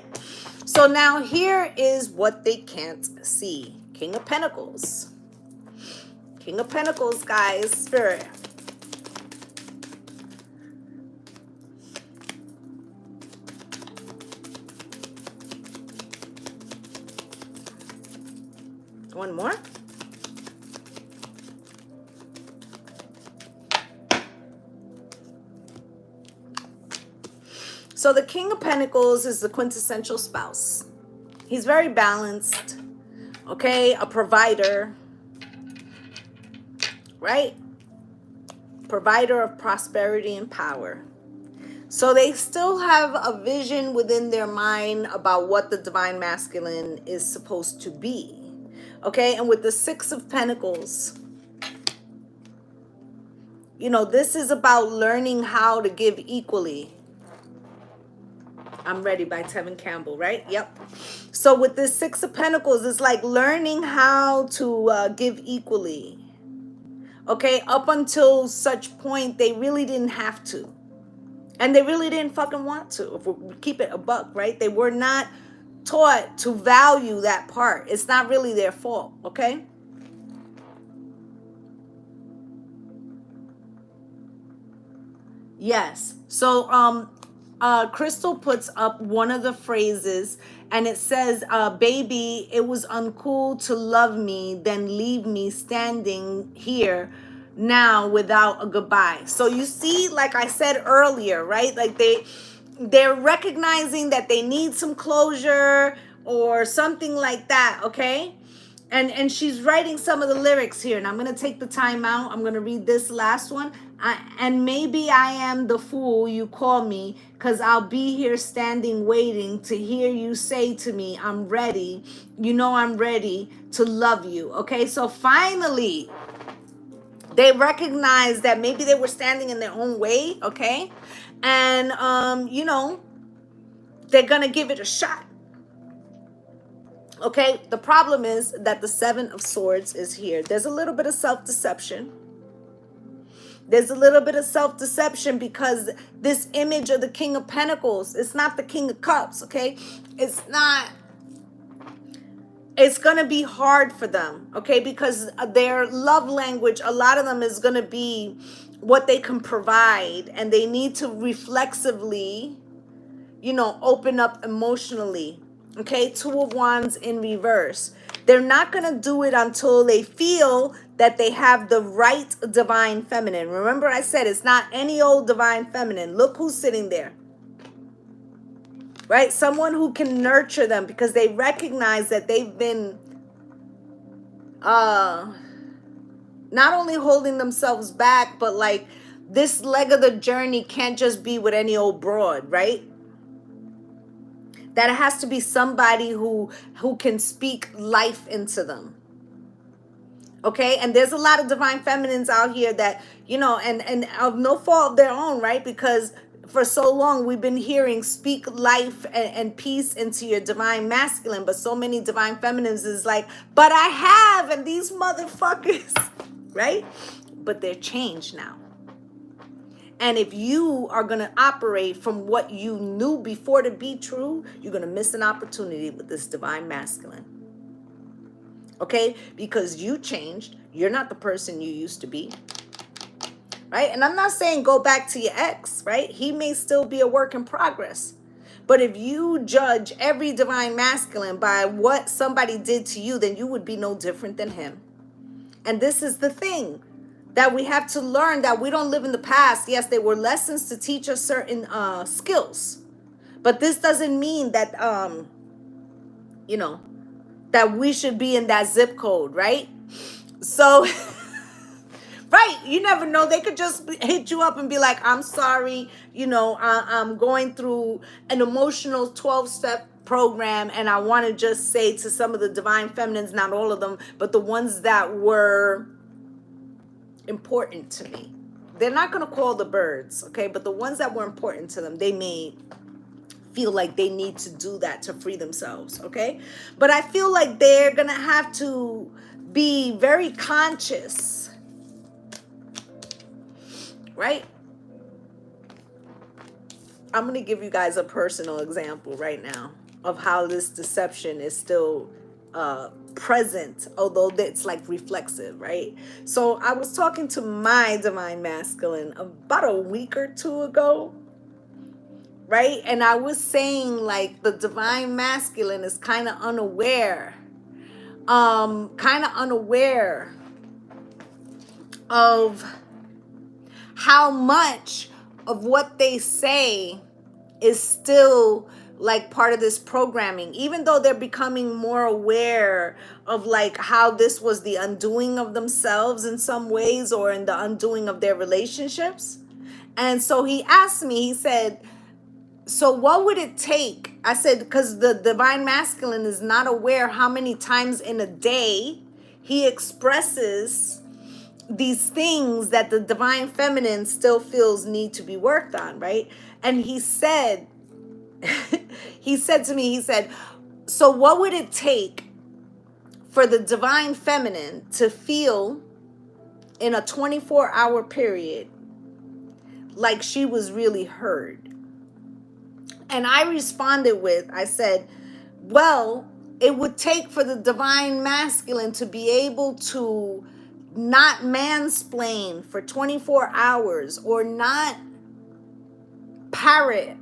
So now here is what they can't see. King of Pentacles. King of Pentacles, guys, Spirit. One more. So the King of Pentacles is the quintessential spouse. He's very balanced, okay? A provider, right? Provider of prosperity and power. So they still have a vision within their mind about what the divine masculine is supposed to be. Okay, and with the Six of Pentacles, you know, this is about learning how to give equally. I'm Ready by Tevin Campbell, right? Yep. So with this Six of Pentacles, it's like learning how to give equally. Okay, up until such point, they really didn't have to. And they really didn't fucking want to, if we keep it a buck, right? They were not taught to value that part. It's not really their fault, okay? Yes. So Crystal puts up one of the phrases, and it says, baby, it was uncool to love me, then leave me standing here now without a goodbye. So you see, like I said earlier, right? Like they're recognizing that they need some closure or something like that, okay? And she's writing some of the lyrics here, and I'm going to take the time out. I'm going to read this last one. And maybe I am the fool you call me, because I'll be here standing waiting to hear you say to me, I'm ready. You know I'm ready to love you. Okay, so finally, they recognize that maybe they were standing in their own way, okay? And, you know, they're going to give it a shot. Okay, the problem is that the Seven of Swords is here. There's a little bit of self-deception. There's a little bit of self-deception because this image of the King of Pentacles, it's not the King of Cups, okay? It's not. It's going to be hard for them, okay? Because their love language, a lot of them is going to be what they can provide. And they need to reflexively, you know, open up emotionally. Okay, Two of Wands in reverse. They're not going to do it until they feel that they have the right divine feminine. Remember I said it's not any old divine feminine. Look who's sitting there. Right? Someone who can nurture them because they recognize that they've been not only holding themselves back, but like this leg of the journey can't just be with any old broad, right? That it has to be somebody who can speak life into them. Okay, and there's a lot of divine feminines out here that, you know, and of no fault of their own, right? Because for so long we've been hearing speak life and peace into your divine masculine, but so many divine feminines is like, but I have, and these motherfuckers, right? But they're changed now. And if you are going to operate from what you knew before to be true, you're going to miss an opportunity with this divine masculine. Okay? Because you changed. You're not the person you used to be. Right? And I'm not saying go back to your ex, right? He may still be a work in progress. But if you judge every divine masculine by what somebody did to you, then you would be no different than him. And this is the thing. That we have to learn that we don't live in the past. Yes, there were lessons to teach us certain skills. But this doesn't mean that, you know, that we should be in that zip code, right? So, right, you never know. They could just hit you up and be like, I'm sorry, I'm going through an emotional 12-step program, and I want to just say to some of the divine feminines, not all of them, but the ones that were important to me. They're not going to call the birds, okay? But the ones that were important to them, they may feel like they need to do that to free themselves, okay? But I feel like they're going to have to be very conscious, right? I'm going to give you guys a personal example right now of how this deception is still present, although it's like reflexive, right? So I was talking to my divine masculine about a week or two ago, right? And I was saying like the divine masculine is kind of unaware of how much of what they say is still like part of this programming, even though they're becoming more aware of like how this was the undoing of themselves in some ways, or in the undoing of their relationships. And so he asked me, he said, so what would it take? I said, because the divine masculine is not aware how many times in a day he expresses these things that the divine feminine still feels need to be worked on, right? And he said, he said to me, he said, so what would it take for the divine feminine to feel in a 24-hour period like she was really heard? And I responded with, I said, well, it would take for the divine masculine to be able to not mansplain for 24 hours or not parrot,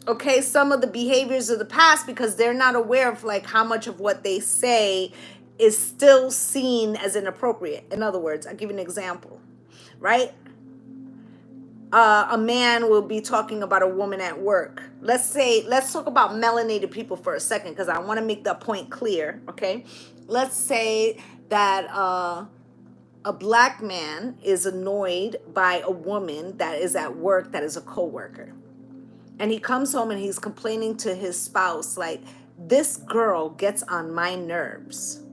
okay, some of the behaviors of the past, because they're not aware of like how much of what they say is still seen as inappropriate. In other words, I'll give you an example, right? A man will be talking about a woman at work. Let's talk about melanated people for a second, because I want to make that point clear, okay? Let's say that a black man is annoyed by a woman that is at work that is a coworker. And he comes home and he's complaining to his spouse, like, this girl gets on my nerves,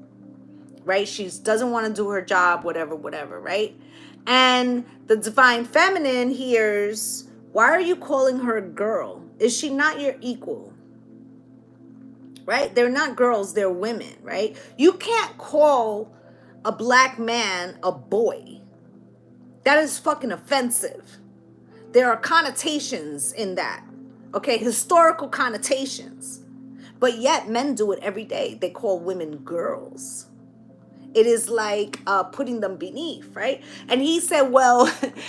right? She doesn't want to do her job, whatever, right? And the divine feminine hears, why are you calling her a girl? Is she not your equal? Right? They're not girls, they're women, right? You can't call a black man a boy. That is fucking offensive. There are connotations in that. Okay, historical connotations. But yet men do it every day. They call women girls. It is like putting them beneath, right? And he said, well,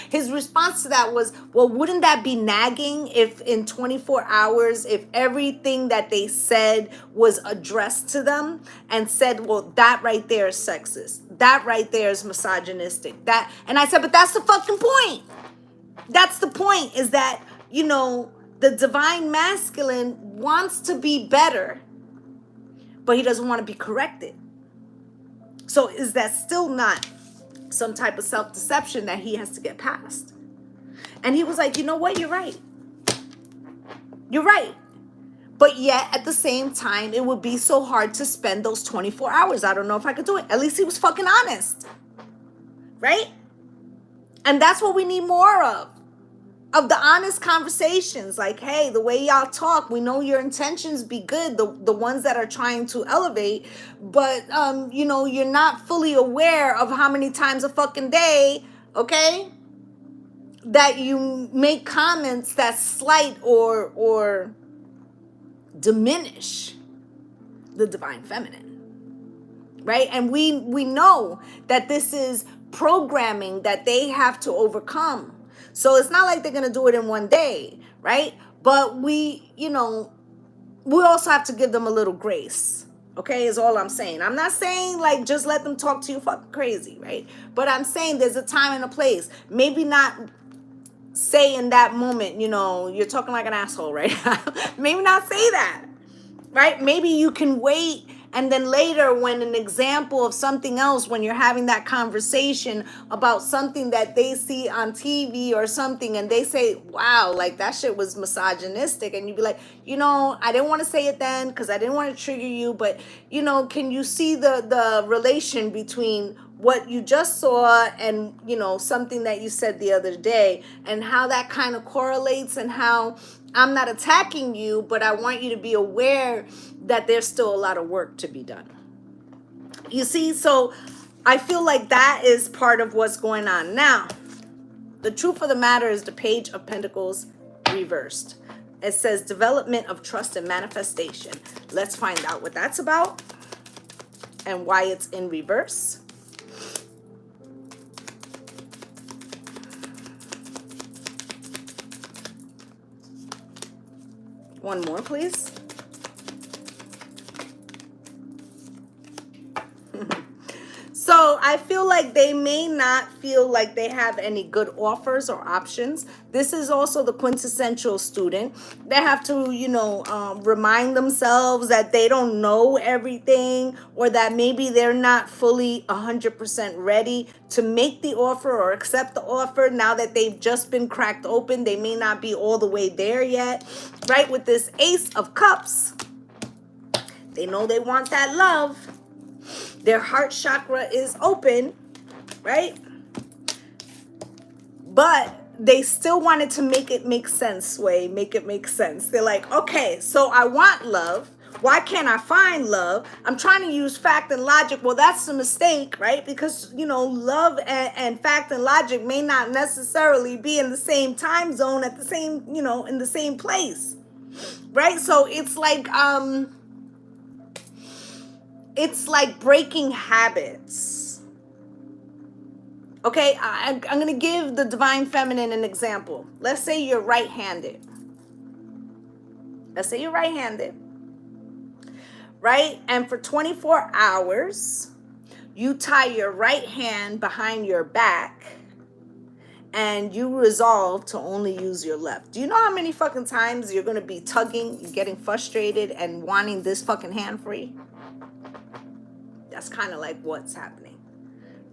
his response to that was, well, wouldn't that be nagging if in 24 hours, if everything that they said was addressed to them and said, well, that right there is sexist. That right there is misogynistic. And I said, but that's the fucking point. That's the point, is that, the divine masculine wants to be better, but he doesn't want to be corrected. So is that still not some type of self-deception that he has to get past? And he was like, you know what? You're right. You're right. But yet, at the same time, it would be so hard to spend those 24 hours. I don't know if I could do it. At least he was fucking honest. Right? And that's what we need more of the honest conversations. Like, hey, the way y'all talk, we know your intentions be good, the ones that are trying to elevate, but you're not fully aware of how many times a fucking day, okay, that you make comments that slight or diminish the divine feminine, right? And we know that this is programming that they have to overcome. So it's not like they're going to do it in one day, right? But we also have to give them a little grace, okay, is all I'm saying. I'm not saying like just let them talk to you fucking crazy, right? But I'm saying there's a time and a place. Maybe not say in that moment, you're talking like an asshole right now. Maybe not say that, right? Maybe you can wait, and then later, when an example of something else, when you're having that conversation about something that they see on TV or something, and they say, wow, like that shit was misogynistic, and you'd be like, I didn't want to say it then because I didn't want to trigger you, but can you see the relation between what you just saw and something that you said the other day, and how that kind of correlates, and how I'm not attacking you, but I want you to be aware that there's still a lot of work to be done. You see, so I feel like that is part of what's going on. Now, the truth of the matter is the Page of Pentacles reversed. It says development of trust and manifestation. Let's find out what that's about and why it's in reverse. One more, please. So I feel like they may not feel like they have any good offers or options. This is also the quintessential student. They have to, remind themselves that they don't know everything, or that maybe they're not fully 100% ready to make the offer or accept the offer. Now that they've just been cracked open, they may not be all the way there yet, right? With this Ace of Cups, they know they want that love. Their heart chakra is open, right? But they still wanted to make it make sense, Sway. Make it make sense. They're like, okay, so I want love. Why can't I find love? I'm trying to use fact and logic. Well, that's a mistake, right? Because, love and fact and logic may not necessarily be in the same time zone at the same, in the same place, right? So it's like breaking habits. Okay, I'm going to give the Divine Feminine an example. Let's say you're right-handed. Right? And for 24 hours, you tie your right hand behind your back and you resolve to only use your left. Do you know how many fucking times you're going to be tugging, getting frustrated, and wanting this fucking hand free? That's kind of like what's happening,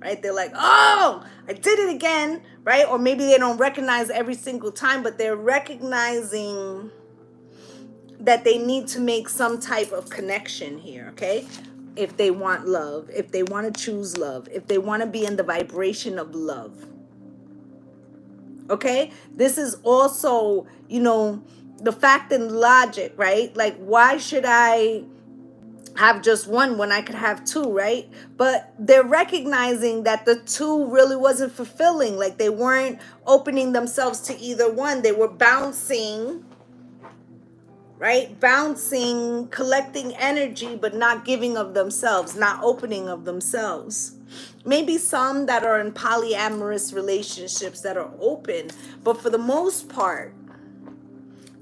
right? They're like, oh, I did it again, right? Or maybe they don't recognize every single time, but they're recognizing that they need to make some type of connection here, okay? If they want love, if they want to choose love, if they want to be in the vibration of love, okay? This is also, the fact and logic, right? Like, why should I have just one when I could have two, right? But they're recognizing that the two really wasn't fulfilling. Like, they weren't opening themselves to either one. They were bouncing, right? Bouncing, collecting energy, but not giving of themselves, not opening of themselves. Maybe some that are in polyamorous relationships that are open, but for the most part,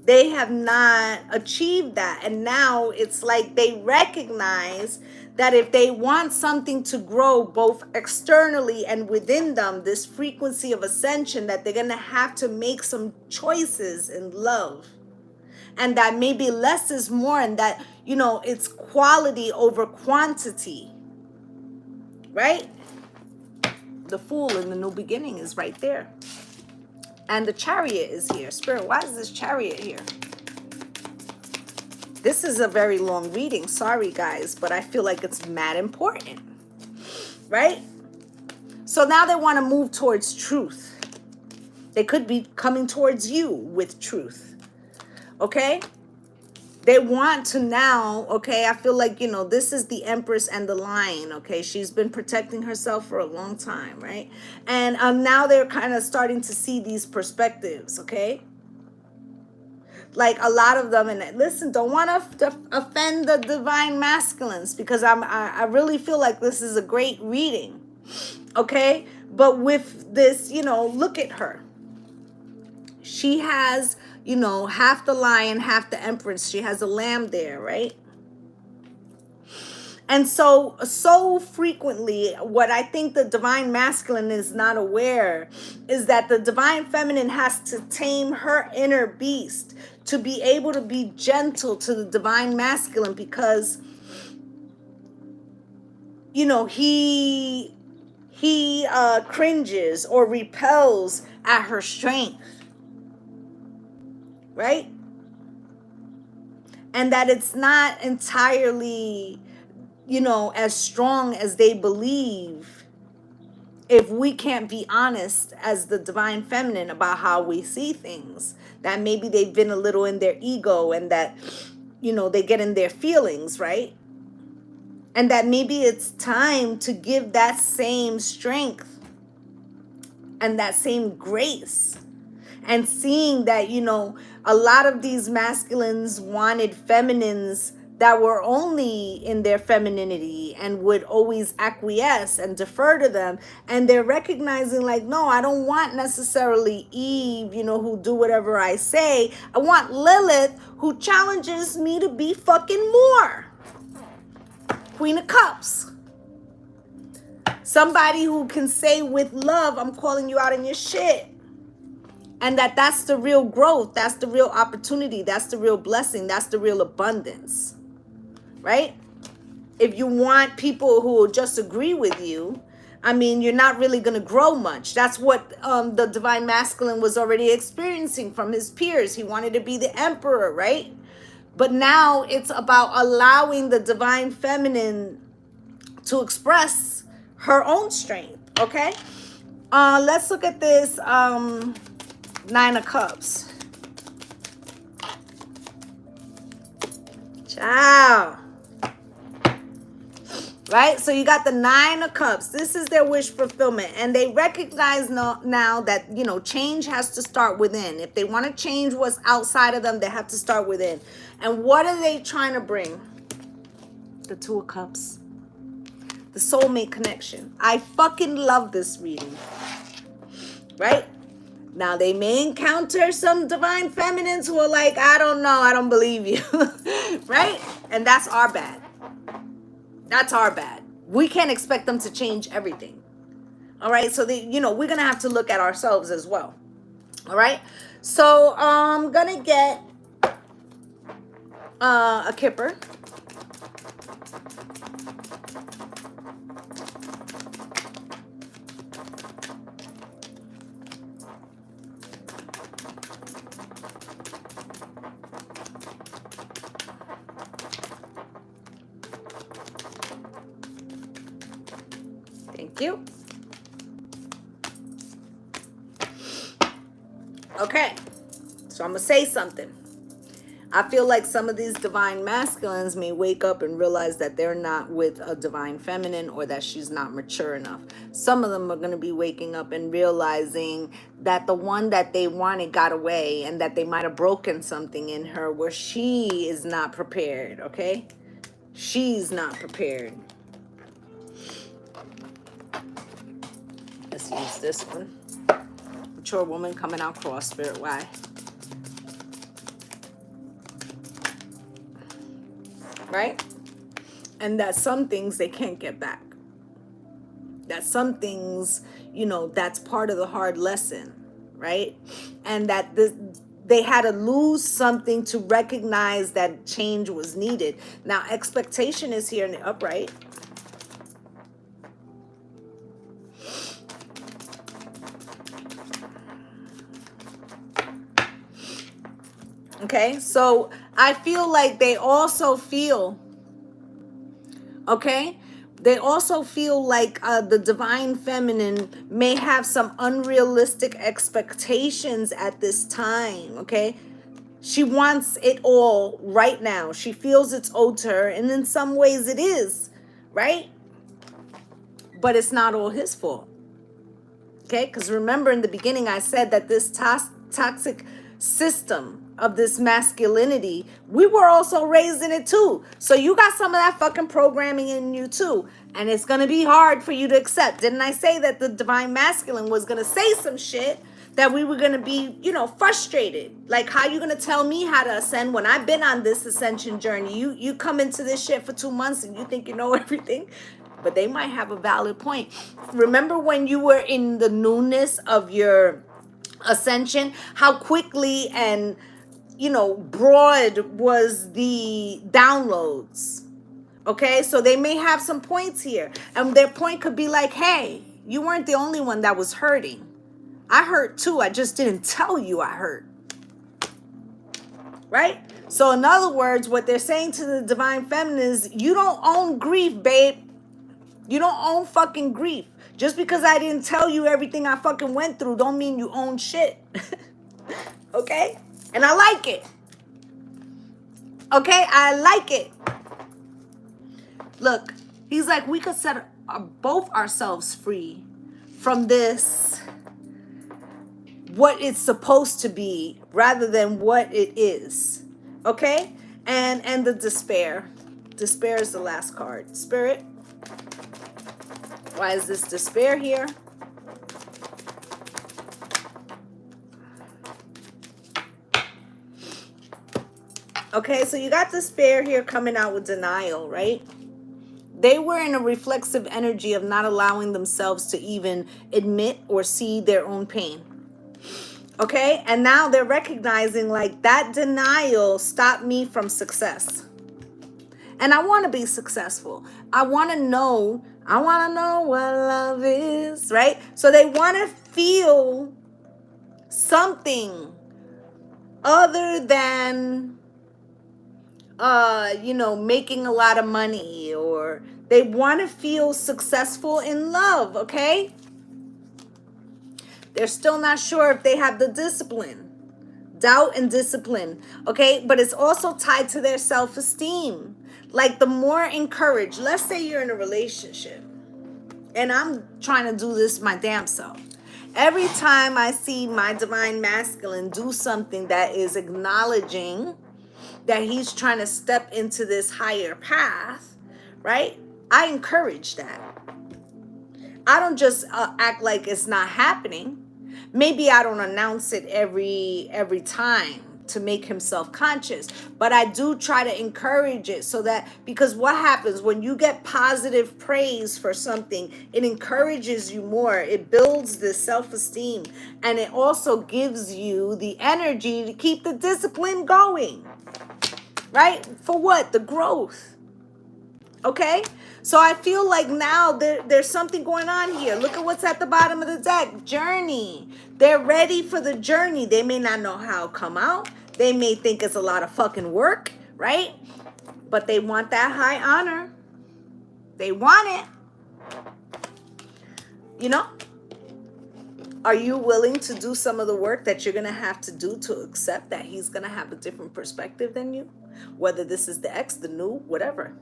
they have not achieved that. And now it's like they recognize that if they want something to grow both externally and within them, this frequency of ascension, that they're going to have to make some choices in love. And that maybe less is more, and that, it's quality over quantity, right? The Fool in the New Beginning is right there. And the Chariot is here. Spirit, why is this Chariot here? This is a very long reading. Sorry, guys, but I feel like it's mad important, right? So now they want to move towards truth. They could be coming towards you with truth, okay? They want to now, okay, I feel like, this is the Empress and the Lion, okay? She's been protecting herself for a long time, right? And now they're kind of starting to see these perspectives, okay? Like a lot of them, and listen, don't want to offend the Divine Masculines, because I really feel like this is a great reading, okay? But with this, look at her. She has, half the Lion, half the Empress. She has a lamb there, right? And so frequently, what I think the divine masculine is not aware is that the divine feminine has to tame her inner beast to be able to be gentle to the divine masculine, because, you know, he cringes or repels at her strength, right? And that it's not entirely, you know, as strong as they believe if we can't be honest as the divine feminine about how we see things. That maybe they've been a little in their ego, and that, you know, they get in their feelings, right? And that maybe it's time to give that same strength and that same grace. And seeing that, you know, a lot of these masculines wanted feminines that were only in their femininity and would always acquiesce and defer to them. And they're recognizing, like, no, I don't want necessarily Eve, you know, who do whatever I say. I want Lilith, who challenges me to be fucking more. Queen of Cups. Somebody who can say with love, I'm calling you out in your shit. And that's the real growth. That's the real opportunity. That's the real blessing. That's the real abundance. Right? If you want people who will just agree with you, I mean, you're not really going to grow much. That's what the divine masculine was already experiencing from his peers. He wanted to be the emperor, right? But now it's about allowing the divine feminine to express her own strength, okay? Let's look at this Nine of Cups. Ciao. Right? So you got the Nine of Cups. This is their wish fulfillment. And they recognize now that, you know, change has to start within. If they want to change what's outside of them, they have to start within. And what are they trying to bring? The Two of Cups. The soulmate connection. I fucking love this reading. Right? Now, they may encounter some divine feminines who are like, I don't know, I don't believe you. Right? And that's our bad. That's our bad. We can't expect them to change everything. All right? So, you know, we're going to have to look at ourselves as well. All right? So, I'm going to get a kipper. Thank you. Okay, so I'm gonna say something. I feel like some of these divine masculines may wake up and realize that they're not with a divine feminine, or that she's not mature enough. Some of them are going to be waking up and realizing that the one that they wanted got away, and that they might have broken something in her where she is not prepared, okay? She's not prepared. Let's use this one. Mature woman coming out cross, spirit, why? Right? And that some things they can't get back. That some things, you know, that's part of the hard lesson, right? And that they had to lose something to recognize that change was needed. Now, expectation is here in the upright. Okay, so I feel like they also feel, okay, they also feel like the divine feminine may have some unrealistic expectations at this time, okay? She wants it all right now. She feels it's owed to her, and in some ways it is, right? But it's not all his fault, okay? Because remember in the beginning I said that this toxic system of this masculinity, we were also raised in it too. So you got some of that fucking programming in you too. And it's going to be hard for you to accept. Didn't I say that the divine masculine was going to say some shit that we were going to be, you know, frustrated. Like, how you going to tell me how to ascend when I've been on this ascension journey? You come into this shit for 2 months and you think you know everything. But they might have a valid point. Remember when you were in the newness of your ascension, how quickly and, you know, broad was the downloads. Okay, so they may have some points here, and their point could be like, hey, you weren't the only one that was hurting. I hurt too, I just didn't tell you I hurt. Right? So in other words, what they're saying to the divine feminine is, you don't own grief, babe. You don't own fucking grief. Just because I didn't tell you everything I fucking went through don't mean you own shit. Okay? And I like it. Okay? I like it. Look, he's like, we could set both ourselves free from this, what it's supposed to be, rather than what it is. Okay? And the despair. Despair is the last card. Spirit, why is this despair here? Okay, so you got despair here coming out with denial, right? They were in a reflexive energy of not allowing themselves to even admit or see their own pain. Okay, and now they're recognizing like that denial stopped me from success. And I want to be successful. I want to know what love is, right? So they want to feel something other than, you know, making a lot of money, or they want to feel successful in love, okay? They're still not sure if they have the discipline, doubt and discipline, okay? But it's also tied to their self-esteem. Like the more encouraged, let's say you're in a relationship and I'm trying to do this my damn self. Every time I see my divine masculine do something that is acknowledging that he's trying to step into this higher path, right? I encourage that. I don't just act like it's not happening. Maybe I don't announce it every time to make him self-conscious, but I do try to encourage it, so that, because what happens when you get positive praise for something, it encourages you more, it builds this self-esteem, and it also gives you the energy to keep the discipline going, right? For what? The growth. Okay, so I feel like now there's something going on here. Look at what's at the bottom of the deck. Journey. They're ready for the journey. They may not know how to come out. They may think it's a lot of fucking work, right? But they want that high honor. They want it. You know? Are you willing to do some of the work that you're going to have to do to accept that he's going to have a different perspective than you? Whether this is the ex, the new, whatever.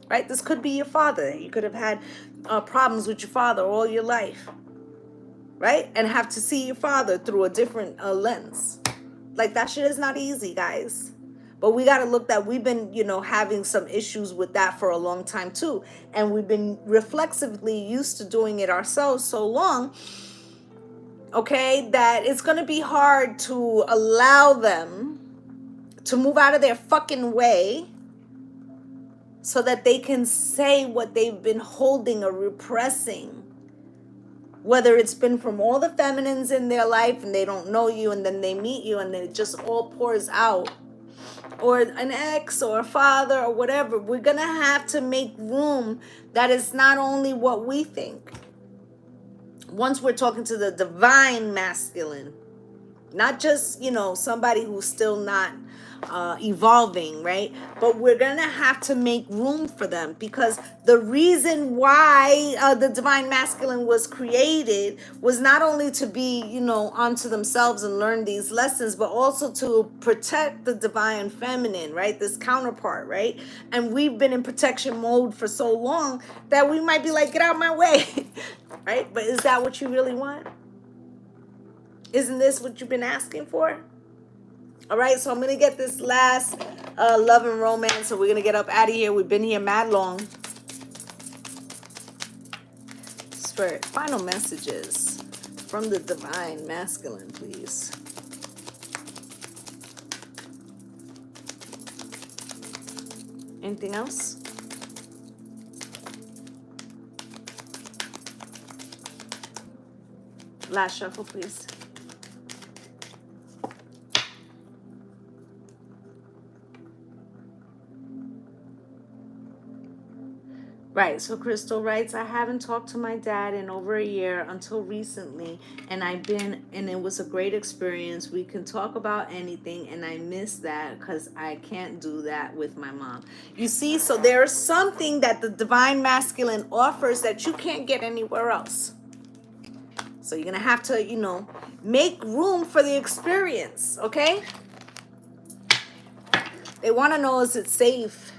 Right? This could be your father. You could have had problems with your father all your life. Right? And have to see your father through a different lens. Like, that shit is not easy, guys. But we got to look that we've been, you know, having some issues with that for a long time too. And we've been reflexively used to doing it ourselves so long, okay, that it's going to be hard to allow them to move out of their fucking way so that they can say what they've been holding or repressing. Whether it's been from all the feminines in their life and they don't know you, and then they meet you and it just all pours out. Or an ex or a father or whatever. We're going to have to make room that is not only what we think. Once we're talking to the divine masculine. Not just, you know, somebody who's still not evolving, right? But we're gonna have to make room for them, because the reason why the divine masculine was created was not only to be, you know, onto themselves and learn these lessons, but also to protect the divine feminine, right? This counterpart, right? And we've been in protection mode for so long that we might be like, get out of my way, right? But is that what you really want? Isn't this what you've been asking for? All right, so I'm going to get this last love and romance. So we're going to get up out of here. We've been here mad long. Spirit, final messages from the divine masculine, please. Anything else? Last shuffle, please. Right, so Crystal writes, I haven't talked to my dad in over a year until recently, and it was a great experience. We can talk about anything, and I miss that because I can't do that with my mom. You see, so there's something that the divine masculine offers that you can't get anywhere else. So you're going to have to, make room for the experience, okay? They want to know, is it safe?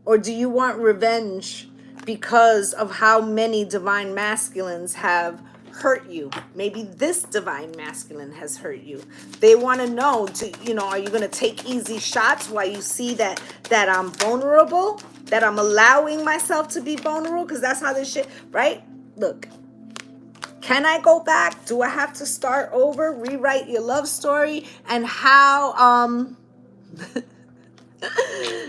Or do you want revenge because of how many divine masculines have hurt you? Maybe this divine masculine has hurt you. They want to know, are you going to take easy shots while you see that I'm vulnerable, that I'm allowing myself to be vulnerable? Because that's how this shit, right? Look, can I go back? Do I have to start over, rewrite your love story? And how,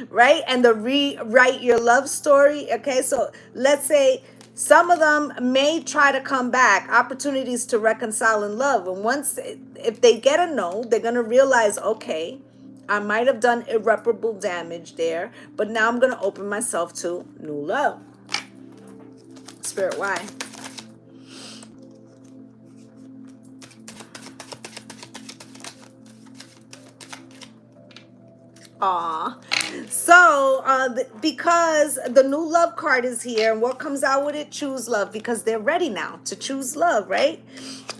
right? And the rewrite your love story. Okay, so let's say some of them may try to come back, opportunities to reconcile in love. And if they get a no, they're going to realize, okay, I might have done irreparable damage there, but now I'm going to open myself to new love. Spirit, why? Aw. So, because the new love card is here, and what comes out with it? Choose love, because they're ready now to choose love, right?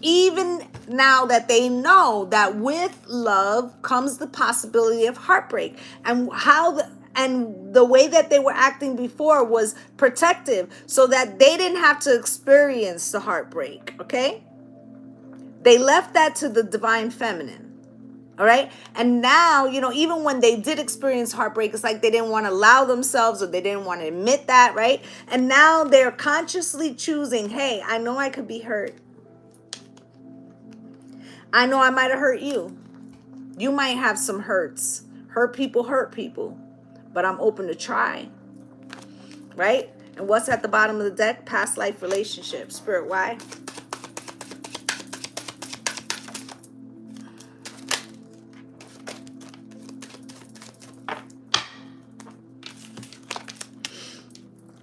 Even now that they know that with love comes the possibility of heartbreak, and the way that they were acting before was protective, so that they didn't have to experience the heartbreak, okay? They left that to the divine feminine. All right. And now, even when they did experience heartbreak, it's like they didn't want to allow themselves, or they didn't want to admit that. Right. And now they're consciously choosing, hey, I know I could be hurt. I know I might have hurt you. You might have some hurts. Hurt people. But I'm open to try. Right. And what's at the bottom of the deck? Past life relationship. Spirit, why?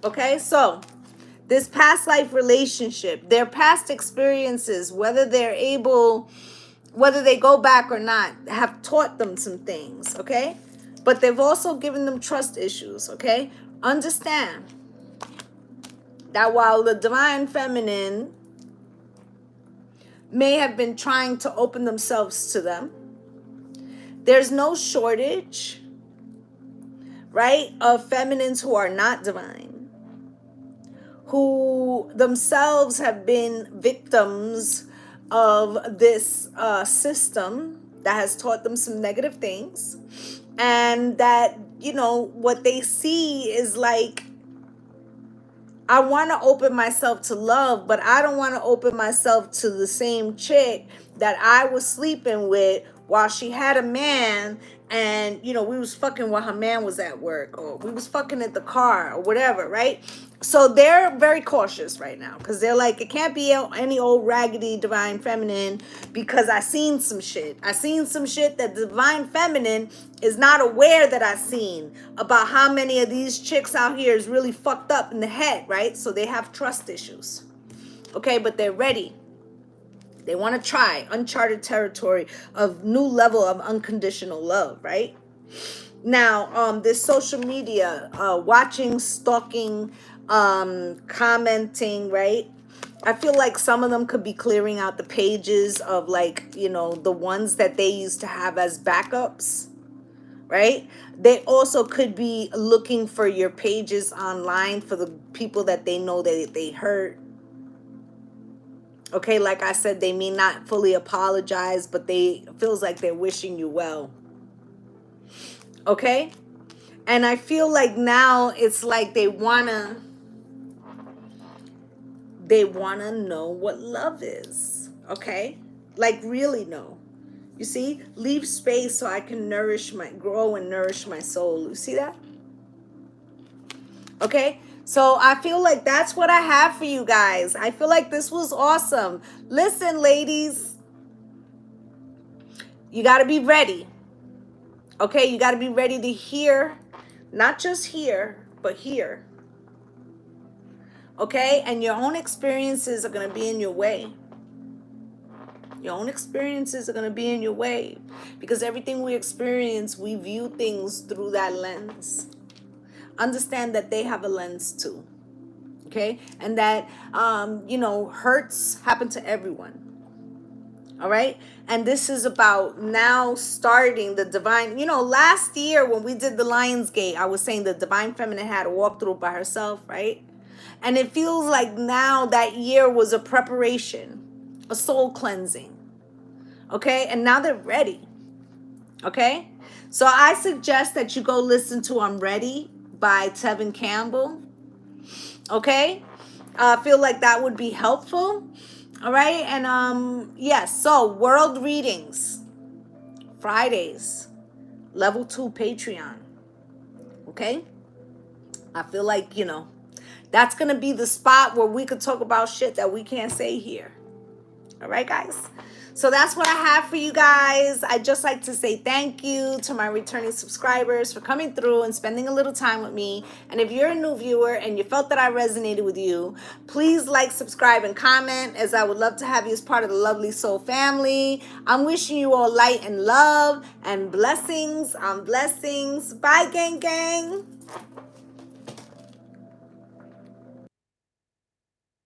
Okay, so this past life relationship, their past experiences, whether they go back or not, have taught them some things, okay? But they've also given them trust issues, okay? Understand that while the divine feminine may have been trying to open themselves to them, there's no shortage, right, of feminines who are not divine, who themselves have been victims of this system that has taught them some negative things. And that, what they see is like, I want to open myself to love, but I don't want to open myself to the same chick that I was sleeping with while she had a man, and we was fucking while her man was at work, or we was fucking at the car, or whatever, right? So they're very cautious right now, because they're like, it can't be any old raggedy divine feminine, because I seen some shit that the divine feminine is not aware that I seen, about how many of these chicks out here is really fucked up in the head, right? So they have trust issues, okay? But they're ready. They want to try uncharted territory of new level of unconditional love, right? Now, this social media, watching, stalking, commenting, right? I feel like some of them could be clearing out the pages of, like, the ones that they used to have as backups, right? They also could be looking for your pages online for the people that they know that they hurt. Okay, like I said, they may not fully apologize, but feels like they're wishing you well. Okay? And I feel like now it's like they wanna know what love is. Okay? Like really no. You see? Leave space so I can grow and nourish my soul. You see that? Okay? So I feel like that's what I have for you guys. I feel like this was awesome. Listen, ladies, you got to be ready. Okay? You got to be ready to hear, not just hear, but hear. Okay? And your own experiences are going to be in your way. Your own experiences are going to be in your way because everything we experience, we view things through that lens. Understand that they have a lens too. Okay? And that, hurts happen to everyone. All right? And this is about now starting the divine. Last year when we did the Lion's Gate, I was saying the divine feminine had to walk through by herself, right? And it feels like now that year was a preparation, a soul cleansing. Okay? And now they're ready. Okay? So I suggest that you go listen to I'm Ready by Tevin Campbell. Okay? I feel like that would be helpful. All right? And yes, so world readings. Fridays. Level 2 Patreon. Okay? I feel like, that's going to be the spot where we could talk about shit that we can't say here. All right, guys? So that's what I have for you guys. I'd just like to say thank you to my returning subscribers for coming through and spending a little time with me. And if you're a new viewer and you felt that I resonated with you, please like, subscribe, and comment, as I would love to have you as part of the Lovelee Soul family. I'm wishing you all light and love and blessings on blessings. Bye, gang, gang.